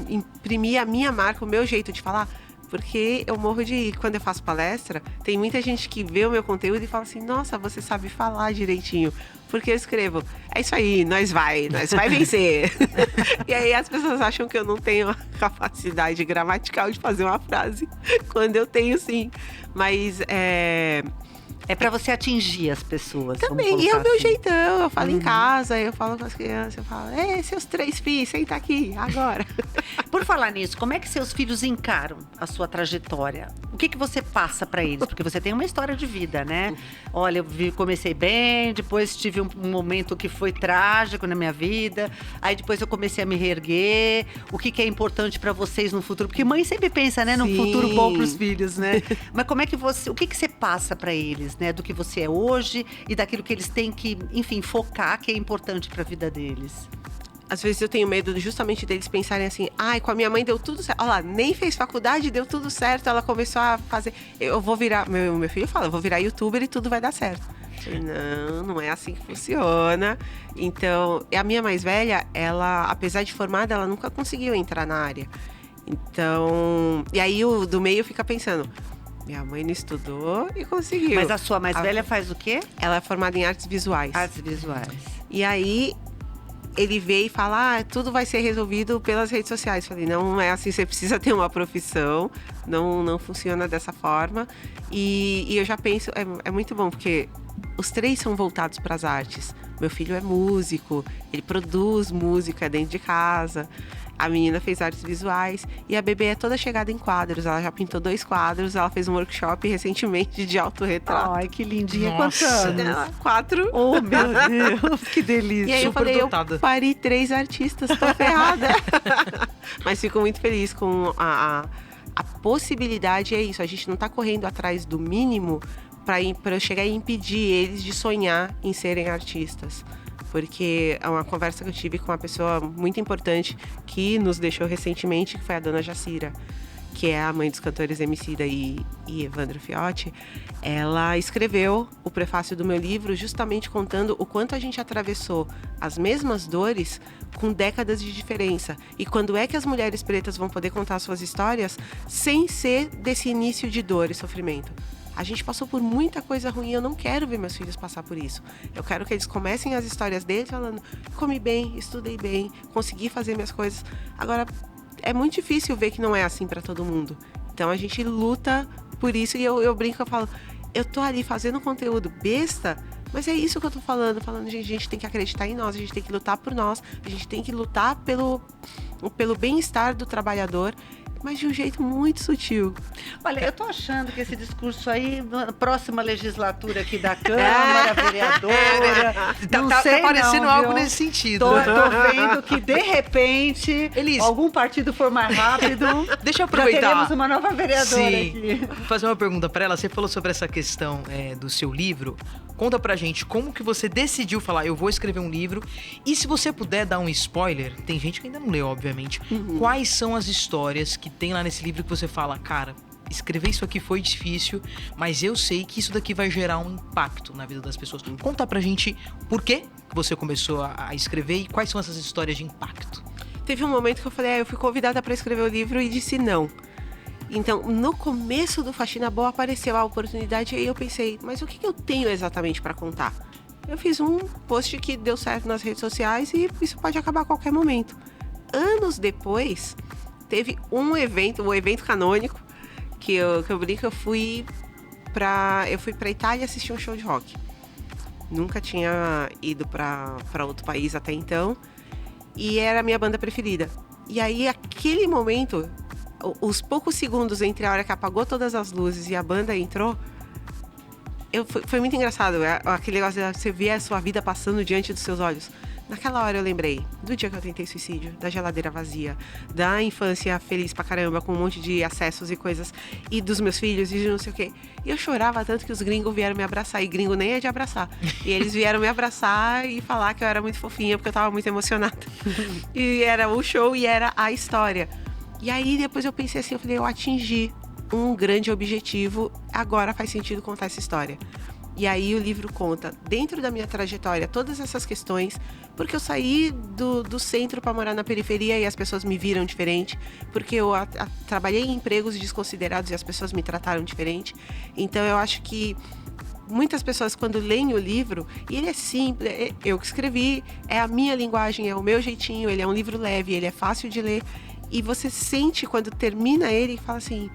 imprimir a minha marca, o meu jeito de falar? Porque eu morro de... Quando eu faço palestra, tem muita gente que vê o meu conteúdo e fala assim, nossa, você sabe falar direitinho. Porque eu escrevo, é isso aí, nós vai vencer. E aí as pessoas acham que eu não tenho a capacidade gramatical de fazer uma frase, quando eu tenho sim. Mas É pra você atingir as pessoas. também, e é o meu jeitão, eu falo em casa, eu falo com as crianças, eu falo, seus 3 filhos, senta aqui, agora. Por falar nisso, como é que seus filhos encaram a sua trajetória? O que você passa pra eles? Porque você tem uma história de vida, né? Olha, comecei bem, depois tive um momento que foi trágico na minha vida, aí depois eu comecei a me reerguer. O que é importante pra vocês no futuro? Porque mãe sempre pensa, né, num Sim. futuro bom pros filhos, né? Mas como é que o que você passa pra eles, né? Do que você é hoje e daquilo que eles têm que, enfim, focar, que é importante pra vida deles. Às vezes eu tenho medo justamente deles pensarem assim, com a minha mãe deu tudo certo. Olha lá, nem fez faculdade, deu tudo certo, ela começou a fazer... Eu vou virar... Meu filho fala, eu vou virar youtuber e tudo vai dar certo. Eu falei, não é assim que funciona. Então, a minha mais velha, ela, apesar de formada, ela nunca conseguiu entrar na área. Então, e aí o do meio fica pensando... Minha mãe não estudou e conseguiu. Mas a sua mais velha faz o quê? Ela é formada em artes visuais. Artes visuais. E aí, ele veio e fala, tudo vai ser resolvido pelas redes sociais. Falei, não é assim, você precisa ter uma profissão, não funciona dessa forma. E eu já penso, é muito bom, porque os 3 são voltados para as artes. Meu filho é músico, ele produz música dentro de casa. A menina fez artes visuais e a bebê é toda chegada em quadros. Ela já pintou 2 quadros, ela fez um workshop recentemente de autorretrato. Ai, que lindinha. Nossa. Quantos anos? Ela, 4. Oh, meu Deus, que delícia. E aí eu Super falei, dotada. eu pari 3 artistas, tô ferrada. Mas fico muito feliz com a possibilidade, é isso. A gente não tá correndo atrás do mínimo para eu chegar e impedir eles de sonhar em serem artistas. Porque é uma conversa que eu tive com uma pessoa muito importante que nos deixou recentemente, que foi a dona Jacira, que é a mãe dos cantores Emicida e Evandro Fiotti. Ela escreveu o prefácio do meu livro justamente contando o quanto a gente atravessou as mesmas dores com décadas de diferença. E quando é que as mulheres pretas vão poder contar suas histórias sem ser desse início de dor e sofrimento? A gente passou por muita coisa ruim, eu não quero ver meus filhos passar por isso. Eu quero que eles comecem as histórias deles falando, comi bem, estudei bem, consegui fazer minhas coisas. Agora, é muito difícil ver que não é assim para todo mundo. Então a gente luta por isso e eu brinco, eu falo, eu tô ali fazendo conteúdo besta, mas é isso que eu tô falando, gente, a gente tem que acreditar em nós, a gente tem que lutar por nós, a gente tem que lutar pelo bem-estar do trabalhador, mas de um jeito muito sutil. Olha, eu tô achando que esse discurso aí, na próxima legislatura aqui da Câmara, vereadora, não Tá sei parecendo não, algo viu? nesse sentido. Tô vendo que, de repente, Elis, algum partido for mais rápido, deixa eu já aproveitar. teremos uma nova vereadora aqui. Vou fazer uma pergunta pra ela. Você falou sobre essa questão do seu livro. Conta pra gente como que você decidiu falar, eu vou escrever um livro. E se você puder dar um spoiler, tem gente que ainda não leu, obviamente. Quais são as histórias que tem lá nesse livro que você fala, cara, escrever isso aqui foi difícil, mas eu sei que isso daqui vai gerar um impacto na vida das pessoas. Conta pra gente por que você começou a escrever e quais são essas histórias de impacto. Teve um momento que eu falei, eu fui convidada para escrever o livro e disse não. Então, no começo do Faxina Boa apareceu a oportunidade e aí eu pensei, mas o que eu tenho exatamente para contar? Eu fiz um post que deu certo nas redes sociais e isso pode acabar a qualquer momento. Anos depois, teve um evento, o evento canônico, que eu brinco, eu fui pra Itália assistir um show de rock. Nunca tinha ido pra outro país até então. E era a minha banda preferida. E aí, aquele momento, os poucos segundos entre a hora que apagou todas as luzes e a banda entrou, foi muito engraçado. Aquele negócio de você ver a sua vida passando diante dos seus olhos. Naquela hora eu lembrei do dia que eu tentei suicídio, da geladeira vazia, da infância feliz pra caramba, com um monte de acessos e coisas, e dos meus filhos, e de não sei o quê. E eu chorava tanto que os gringos vieram me abraçar, e gringo nem é de abraçar. E eles vieram me abraçar e falar que eu era muito fofinha, porque eu tava muito emocionada. E era o show e era a história. E aí depois eu pensei assim, eu falei, eu atingi um grande objetivo, agora faz sentido contar essa história. E aí o livro conta, dentro da minha trajetória, todas essas questões, porque eu saí do centro para morar na periferia e as pessoas me viram diferente, porque eu trabalhei em empregos desconsiderados e as pessoas me trataram diferente. Então eu acho que muitas pessoas, quando leem o livro, e ele é simples, eu que escrevi, é a minha linguagem, é o meu jeitinho, ele é um livro leve, ele é fácil de ler, e você sente quando termina ele e fala assim,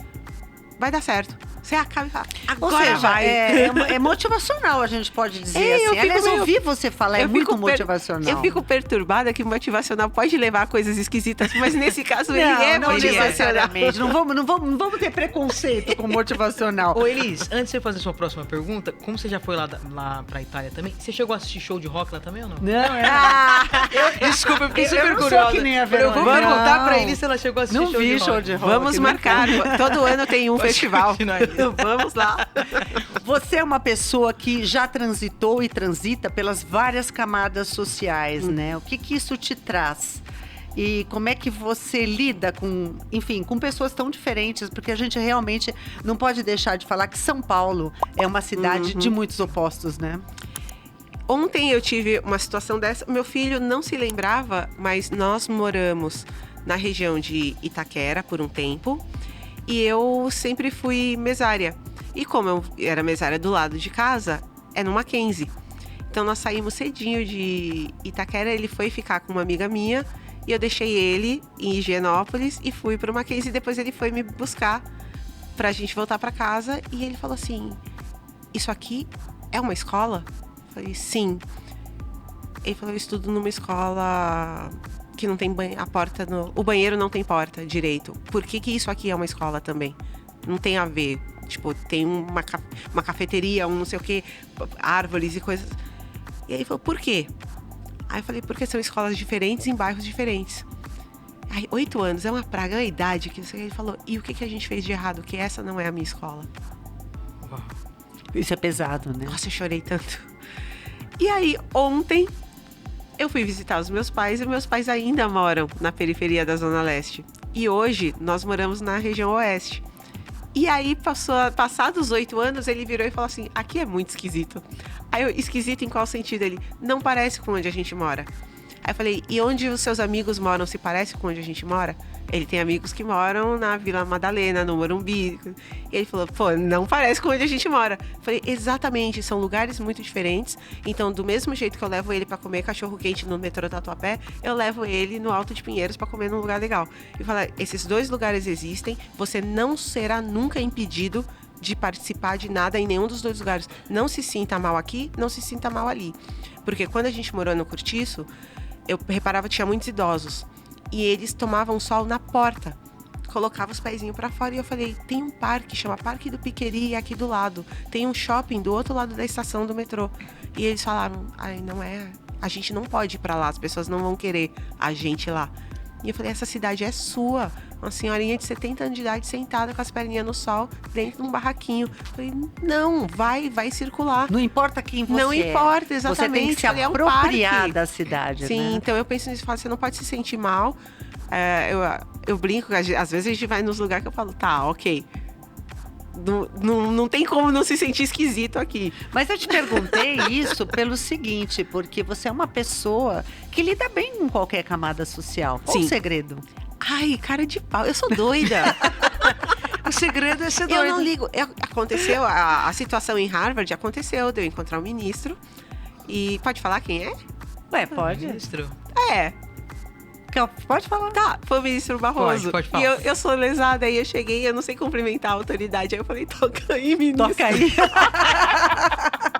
vai dar certo. Você acaba e fala, agora Ou seja, vai. É motivacional, a gente pode dizer assim. Aliás, ouvir você falar é muito motivacional. Eu fico perturbada que motivacional pode levar a coisas esquisitas, mas nesse caso ele é motivacional. Não vamos ter preconceito com motivacional. Ô, Elis, antes de você fazer sua próxima pergunta, como você já foi lá pra Itália também, você chegou a assistir show de rock lá também ou não? Não, Desculpa, eu fiquei eu super não sou curiosa. que nem a Eu Verônica. vou perguntar Não. pra Elis se ela chegou a assistir Não vi show de rock. Vamos marcar. Todo ano tem um festival. continuar, Elis. Vamos lá. Você é uma pessoa que já transitou e transita pelas várias camadas sociais, né? O que isso te traz? E como é que você lida com, enfim, com pessoas tão diferentes? Porque a gente realmente não pode deixar de falar que São Paulo é uma cidade de muitos opostos, né? Ontem eu tive uma situação dessa. Meu filho não se lembrava, mas nós moramos na região de Itaquera por um tempo. E eu sempre fui mesária. E como eu era mesária do lado de casa, é no Mackenzie. Então nós saímos cedinho de Itaquera, ele foi ficar com uma amiga minha. E eu deixei ele em Higienópolis e fui pro Mackenzie. Depois ele foi me buscar pra gente voltar pra casa. E ele falou assim, isso aqui é uma escola? Eu falei, sim. Ele falou, eu estudo numa escola que não tem a porta, o banheiro não tem porta direito. Por que isso aqui é uma escola também? Não tem a ver. Tipo, tem uma cafeteria, um não sei o quê, árvores e coisas. E aí ele falou, por quê? Aí eu falei, porque são escolas diferentes em bairros diferentes. Aí, 8 anos, é uma praga, é uma idade que ele falou, e o que a gente fez de errado? Que essa não é a minha escola. Isso é pesado, né? Nossa, eu chorei tanto. E aí, ontem, eu fui visitar os meus pais, e meus pais ainda moram na periferia da Zona Leste. E hoje, nós moramos na região Oeste. E aí, passados 8 anos, ele virou e falou assim, aqui é muito esquisito. Aí eu, esquisito em qual sentido? Ele, não parece com onde a gente mora. Aí eu falei, e onde os seus amigos moram, se parece com onde a gente mora? Ele tem amigos que moram na Vila Madalena, no Morumbi. E ele falou, pô, não parece com onde a gente mora. Eu falei, exatamente, são lugares muito diferentes. Então, do mesmo jeito que eu levo ele pra comer cachorro-quente no metrô Tatuapé, eu levo ele no Alto de Pinheiros pra comer num lugar legal. E falei, esses 2 lugares existem, você não será nunca impedido de participar de nada em nenhum dos 2 lugares. Não se sinta mal aqui, não se sinta mal ali. Porque quando a gente morou no Cortiço, eu reparava que tinha muitos idosos. E eles tomavam sol na porta. Colocavam os pezinhos pra fora. E eu falei, tem um parque, chama Parque do Piqueri, aqui do lado. Tem um shopping do outro lado da estação do metrô. E eles falaram, não é... A gente não pode ir pra lá, as pessoas não vão querer a gente lá. E eu falei, essa cidade é sua. Uma senhorinha de 70 anos de idade sentada com as perninhas no sol, dentro de um barraquinho. Eu falei, não, vai circular. Não importa quem você é. Não importa, exatamente. Você tem que se falei, apropriar da cidade, Sim, né? então eu penso nisso, você não pode se sentir mal. Eu brinco, às vezes a gente vai nos lugares que eu falo, tá, ok. Não tem como não se sentir esquisito aqui. Mas eu te perguntei isso pelo seguinte, porque você é uma pessoa que lida bem com qualquer camada social. Qual o segredo? Ai, cara de pau, eu sou doida. O segredo é ser doido. Eu não ligo. Aconteceu, a situação em Harvard aconteceu, de eu encontrar um ministro E pode falar quem é? Ué, pode? Ministro. Pode falar. Tá, foi o ministro Barroso. Pode falar. E eu sou lesada, aí eu cheguei, eu não sei cumprimentar a autoridade. Aí eu falei, toca aí, ministro. Toca aí.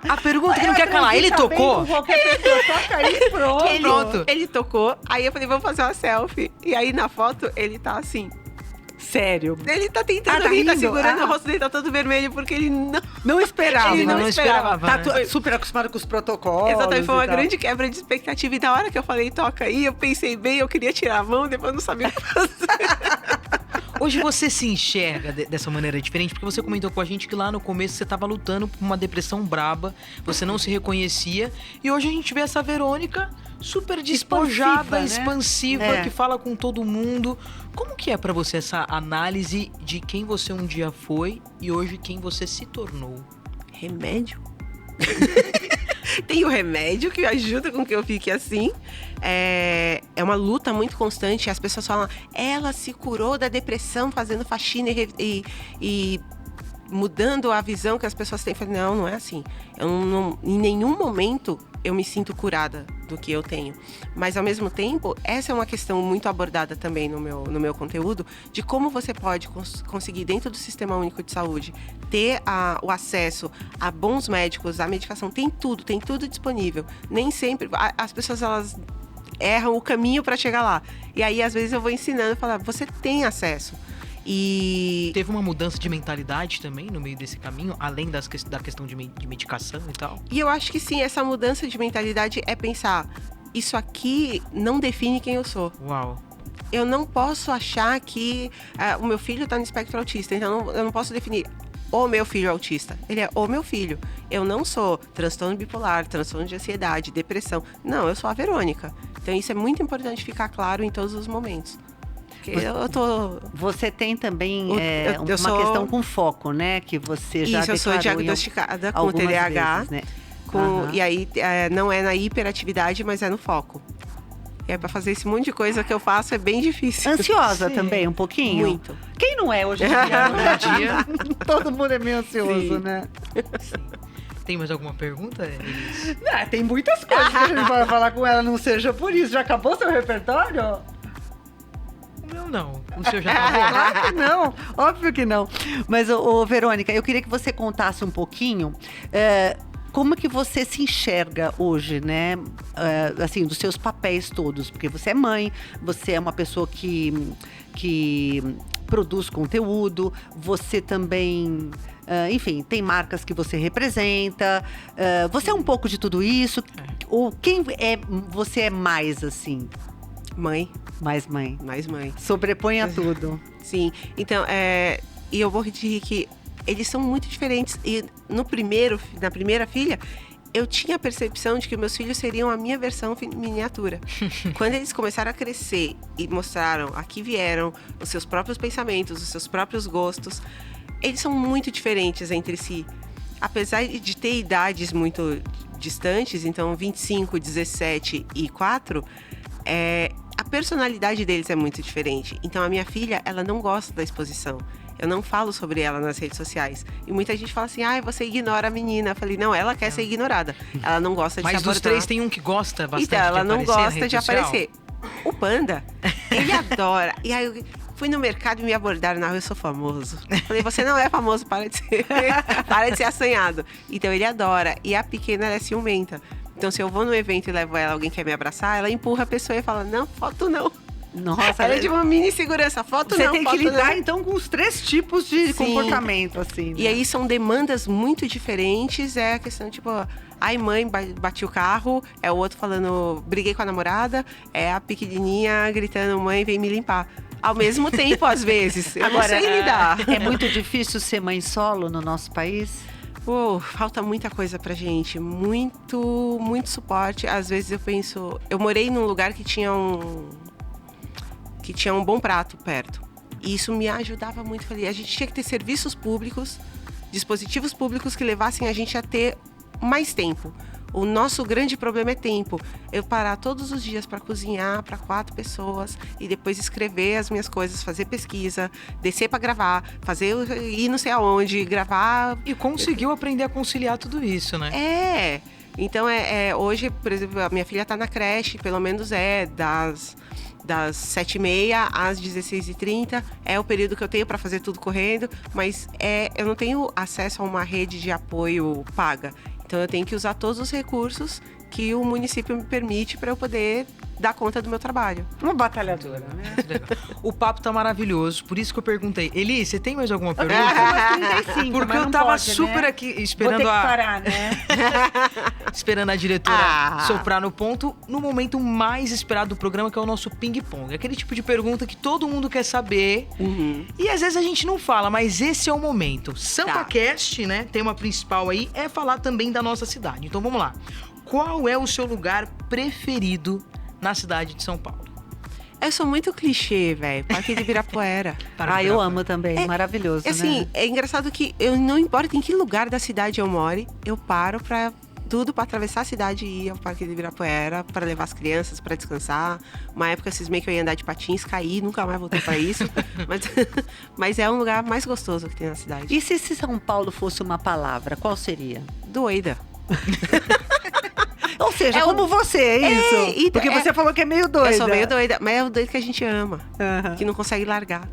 A pergunta que não quer calar, ele tocou? Qualquer pessoa, toca aí, pronto. Pronto. Ele tocou, aí eu falei, vamos fazer uma selfie. E aí na foto, ele tá assim. Sério. Ele tá tentando tá rir, tá rindo? segurando o rosto dele, tá todo vermelho, porque ele não esperava. Ele não esperava. Tá né? super acostumado com os protocolos. Exatamente, foi e uma tal. grande quebra de expectativa. E na hora que eu falei, toca aí, eu pensei bem, eu queria tirar a mão, depois eu não sabia o que fazer. Hoje você se enxerga dessa maneira diferente, porque você comentou com a gente que lá no começo você estava lutando por uma depressão braba, você não se reconhecia, e hoje a gente vê essa Verônica super despojada, expansiva, É. que fala com todo mundo. Como que é pra você essa análise de quem você um dia foi e hoje quem você se tornou? Remédio? Tem o remédio que ajuda com que eu fique assim. É uma luta muito constante. As pessoas falam, ela se curou da depressão fazendo faxina e mudando a visão que as pessoas têm. Eu falei, não é assim. Em nenhum momento eu me sinto curada do que eu tenho. Mas, ao mesmo tempo, essa é uma questão muito abordada também no meu conteúdo, de como você pode conseguir, dentro do Sistema Único de Saúde, ter o acesso a bons médicos, a medicação. Tem tudo disponível. Nem sempre... As pessoas, elas erram o caminho para chegar lá. E aí, às vezes, eu vou ensinando e falar, você tem acesso. E Teve uma mudança de mentalidade também no meio desse caminho, além da questão de medicação e tal? eu acho que sim, essa mudança de mentalidade é pensar, isso aqui não define quem eu sou. Uau. Eu não posso achar que o meu filho está no espectro autista, então eu não posso definir o meu filho autista. Ele é o meu filho. Eu não sou transtorno bipolar, transtorno de ansiedade, depressão. Não, eu sou a Verônica. Então isso é muito importante ficar claro em todos os momentos. Porque eu tô... Você tem também eu uma sou- questão com foco, né? Que você já Isso, eu sou declarou em diagnosticada com algumas TDAH. vezes, né? E aí, não é na hiperatividade, mas é no foco. E aí, pra fazer esse monte de coisa que eu faço, é bem difícil. Ansiosa Sim. também, um pouquinho? Muito. Quem não é hoje em dia? Hoje em dia, Todo mundo é meio ansioso, Sim. né? sim. Tem mais alguma pergunta, Elis? Tem muitas coisas que a gente vai falar com ela, não seja por isso. Já acabou seu repertório? O meu não. O seu já tá bom? Claro que não, óbvio que não. Mas, Verônica, eu queria que você contasse um pouquinho como que você se enxerga hoje, né? Assim, dos seus papéis todos. Porque você é mãe, você é uma pessoa que produz conteúdo, você também... enfim, tem marcas que você representa. Você é um pouco de tudo isso? Ou quem você é mais, assim? Mãe, Mais mãe. mais mãe. Sobrepõe a tudo. Sim, então, e eu vou dizer que eles são muito diferentes. E na primeira filha, eu tinha a percepção de que meus filhos seriam a minha versão miniatura. Quando eles começaram a crescer e mostraram, aqui vieram os seus próprios pensamentos, os seus próprios gostos, eles são muito diferentes entre si. Apesar de ter idades muito distantes, então 25, 17 e 4, a personalidade deles é muito diferente. Então a minha filha, ela não gosta da exposição. Eu não falo sobre ela nas redes sociais. E muita gente fala assim, você ignora a menina. Eu falei, não, ela quer ser ignorada. Ela não gosta de Mas se dos abordar. três tem um que gosta bastante Então, ela de não aparecer na gosta rede de social? aparecer. O Panda, ele adora. E aí eu fui no mercado e me abordaram na rua, eu sou famoso. Falei, você não é famoso, para de ser assanhado. Então ele adora. E a pequena, ela é ciumenta. Então se eu vou no evento e levo ela, alguém quer me abraçar, ela empurra a pessoa e fala, não, foto não. Nossa, Ela é de uma mini segurança, foto você não, tem que foto lidar, não. então, com os 3 tipos de Sim. comportamento, assim. Né? E aí são demandas muito diferentes. É a questão, tipo, ai, mãe, bati o carro. É o outro falando, briguei com a namorada. É a pequenininha gritando, mãe, vem me limpar. Ao mesmo tempo, às vezes. Eu não sei lidar. É muito difícil ser mãe solo no nosso país? Falta muita coisa pra gente. Muito, muito suporte. Às vezes eu penso... Eu morei num lugar que tinha um bom prato perto. E isso me ajudava muito. Falei, a gente tinha que ter serviços públicos, dispositivos públicos que levassem a gente a ter mais tempo. O nosso grande problema é tempo. Eu parar todos os dias para cozinhar para 4 pessoas e depois escrever as minhas coisas, fazer pesquisa, descer para gravar, ir não sei aonde, gravar. E conseguiu aprender a conciliar tudo isso, né? Então, hoje, por exemplo, a minha filha tá na creche, pelo menos das 7h30 às 16h30, é o período que eu tenho para fazer tudo correndo, mas eu não tenho acesso a uma rede de apoio paga. Então, eu tenho que usar todos os recursos que o município me permite para eu poder dar conta do meu trabalho. Uma batalhadora, né? O papo tá maravilhoso, por isso que eu perguntei. Eli, você tem mais alguma pergunta? Umas 35, Porque mas eu não tava pode, super né? aqui Vou ter esperando que parar, né? esperando a diretora soprar no ponto, no momento mais esperado do programa, que é o nosso ping-pong. Aquele tipo de pergunta que todo mundo quer saber. E às vezes a gente não fala, mas esse é o momento. SampaCast, né, tema principal aí, é falar também da nossa cidade. Então vamos lá. Qual é o seu lugar preferido na cidade de São Paulo? Eu sou muito clichê, velho. Parque de Ibirapuera. Eu amo também. Maravilhoso, assim, né? é engraçado que não importa em que lugar da cidade eu more, eu paro pra tudo pra atravessar a cidade e ir ao Parque de Ibirapuera pra levar as crianças pra descansar. Uma época eu cismei que eu ia andar de patins, caí, nunca mais voltei pra isso. mas é um lugar mais gostoso que tem na cidade. E se São Paulo fosse uma palavra, qual seria? Doida. Ou seja, como você, é isso? Porque você falou que é meio doida. Eu sou meio doida, mas é o doido que a gente ama, que não consegue largar.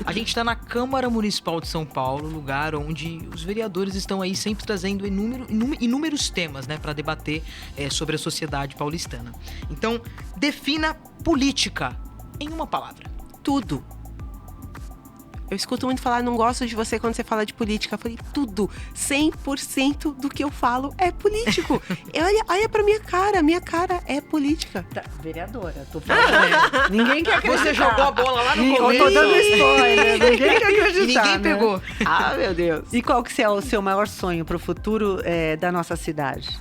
A gente está na Câmara Municipal de São Paulo, lugar onde os vereadores estão aí sempre trazendo inúmeros temas, né, para debater sobre a sociedade paulistana. Então, defina política em uma palavra. Tudo. Eu escuto muito falar, não gosto de você quando você fala de política. Eu falei, tudo, 100% do que eu falo é político. Olha pra minha cara é política. Tá, vereadora, tô falando. Ninguém quer acreditar. Você jogou a bola lá no começo. Eu tô dando spoiler, ninguém quer acreditar. E ninguém pegou. Ah, meu Deus. E qual que é o seu maior sonho pro futuro da nossa cidade?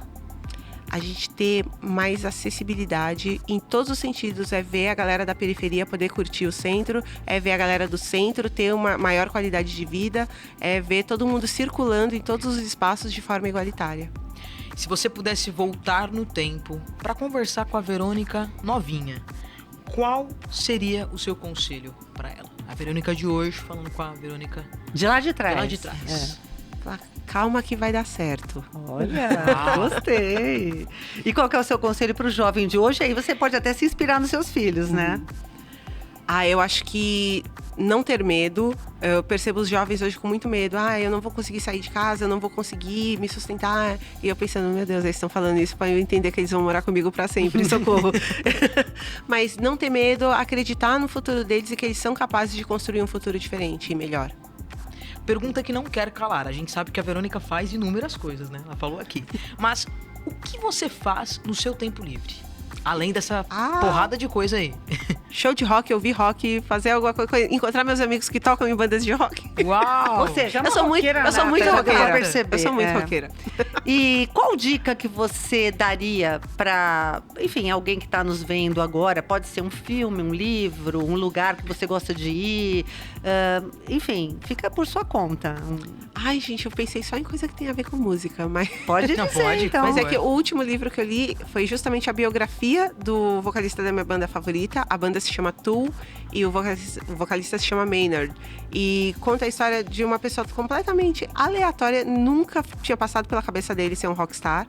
A gente ter mais acessibilidade em todos os sentidos. É ver a galera da periferia poder curtir o centro, é ver a galera do centro ter uma maior qualidade de vida, é ver todo mundo circulando em todos os espaços de forma igualitária. Se você pudesse voltar no tempo para conversar com a Verônica novinha, qual seria o seu conselho para ela? A Verônica de hoje falando com a Verônica de lá de trás. De lá de trás. Calma que vai dar certo. Olha, gostei. E qual que é o seu conselho para o jovem de hoje? Aí você pode até se inspirar nos seus filhos, né? Eu acho que não ter medo. Eu percebo os jovens hoje com muito medo. Eu não vou conseguir sair de casa, eu não vou conseguir me sustentar. E eu pensando, meu Deus, eles estão falando isso para eu entender que eles vão morar comigo para sempre, socorro. Mas não ter medo, acreditar no futuro deles e que eles são capazes de construir um futuro diferente e melhor. Pergunta que não quer calar. A gente sabe que a Verônica faz inúmeras coisas, né? Ela falou aqui. Mas o que você faz no seu tempo livre? Além dessa porrada de coisa aí. Show de rock, ouvir rock, fazer alguma coisa, encontrar meus amigos que tocam em bandas de rock. Uau! Ou seja, eu sou muito roqueira. Eu sou muito roqueira. E qual dica que você daria para, enfim, alguém que está nos vendo agora? Pode ser um filme, um livro, um lugar que você gosta de ir. Enfim, fica por sua conta. Ai, gente, eu pensei só em coisa que tem a ver com música, mas... Pode dizer, então. Mas é que o último livro que eu li foi justamente a biografia do vocalista da minha banda favorita. A banda se chama Tool e o vocalista se chama Maynard. E conta a história de uma pessoa completamente aleatória, nunca tinha passado pela cabeça dele ser um rockstar.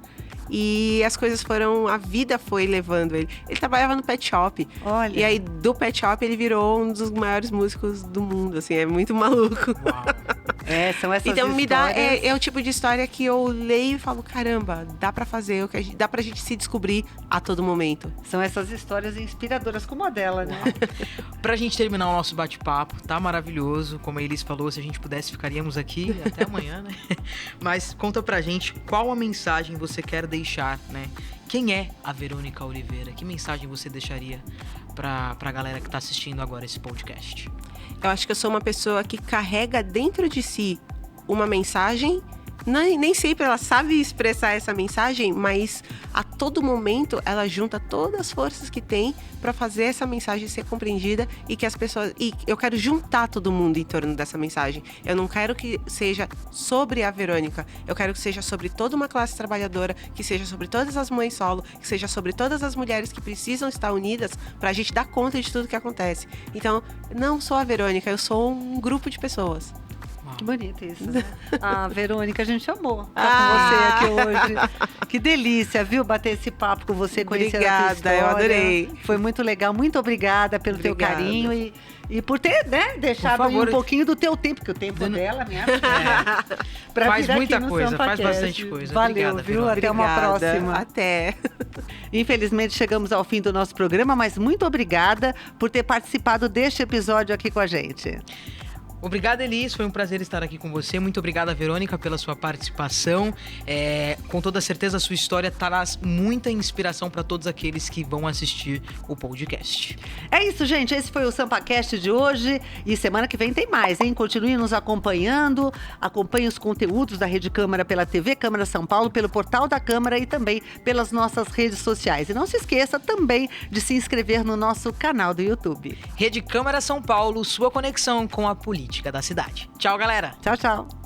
E as coisas a vida foi levando ele. Ele trabalhava no pet shop. Olha. E aí, do pet shop, ele virou um dos maiores músicos do mundo, assim, é muito maluco. Uau. São essas então, histórias... é o tipo de história que eu leio e falo, caramba, dá pra fazer, dá pra gente se descobrir a todo momento. São essas histórias inspiradoras, como a dela, né? Pra gente terminar o nosso bate-papo, tá maravilhoso. Como a Elis falou, se a gente pudesse, ficaríamos aqui até amanhã, né? Mas conta pra gente qual a mensagem você quer deixar, né? Quem é a Verônica Oliveira? Que mensagem você deixaria pra galera que tá assistindo agora esse podcast? Eu acho que eu sou uma pessoa que carrega dentro de si uma mensagem. Nem sempre ela sabe expressar essa mensagem, mas a todo momento ela junta todas as forças que tem para fazer essa mensagem ser compreendida e que as pessoas... E eu quero juntar todo mundo em torno dessa mensagem. Eu não quero que seja sobre a Verônica. Eu quero que seja sobre toda uma classe trabalhadora, que seja sobre todas as mães solo, que seja sobre todas as mulheres que precisam estar unidas para a gente dar conta de tudo que acontece. Então, não sou a Verônica, eu sou um grupo de pessoas. Que bonito isso, né? Ah, Verônica, a gente amou estar com você aqui hoje. Que delícia, viu? Bater esse papo com você, conhecer a tua história. Eu adorei. Foi muito legal. Muito obrigada pelo teu carinho e por ter, né, deixado aí um pouquinho do teu tempo, porque o tempo dela, minha filha. Faz muita coisa, faz bastante coisa. Valeu, Obrigada, viu? Até uma próxima. Até. Infelizmente, chegamos ao fim do nosso programa, mas muito obrigada por ter participado deste episódio aqui com a gente. Obrigado, Elis. Foi um prazer estar aqui com você. Muito obrigada, Verônica, pela sua participação. Com toda certeza, a sua história traz muita inspiração para todos aqueles que vão assistir o podcast. É isso, gente. Esse foi o SampaCast de hoje. E semana que vem tem mais, hein? Continue nos acompanhando. Acompanhe os conteúdos da Rede Câmara pela TV Câmara São Paulo, pelo portal da Câmara e também pelas nossas redes sociais. E não se esqueça também de se inscrever no nosso canal do YouTube. Rede Câmara São Paulo, sua conexão com a política da cidade. Tchau, galera. Tchau, tchau.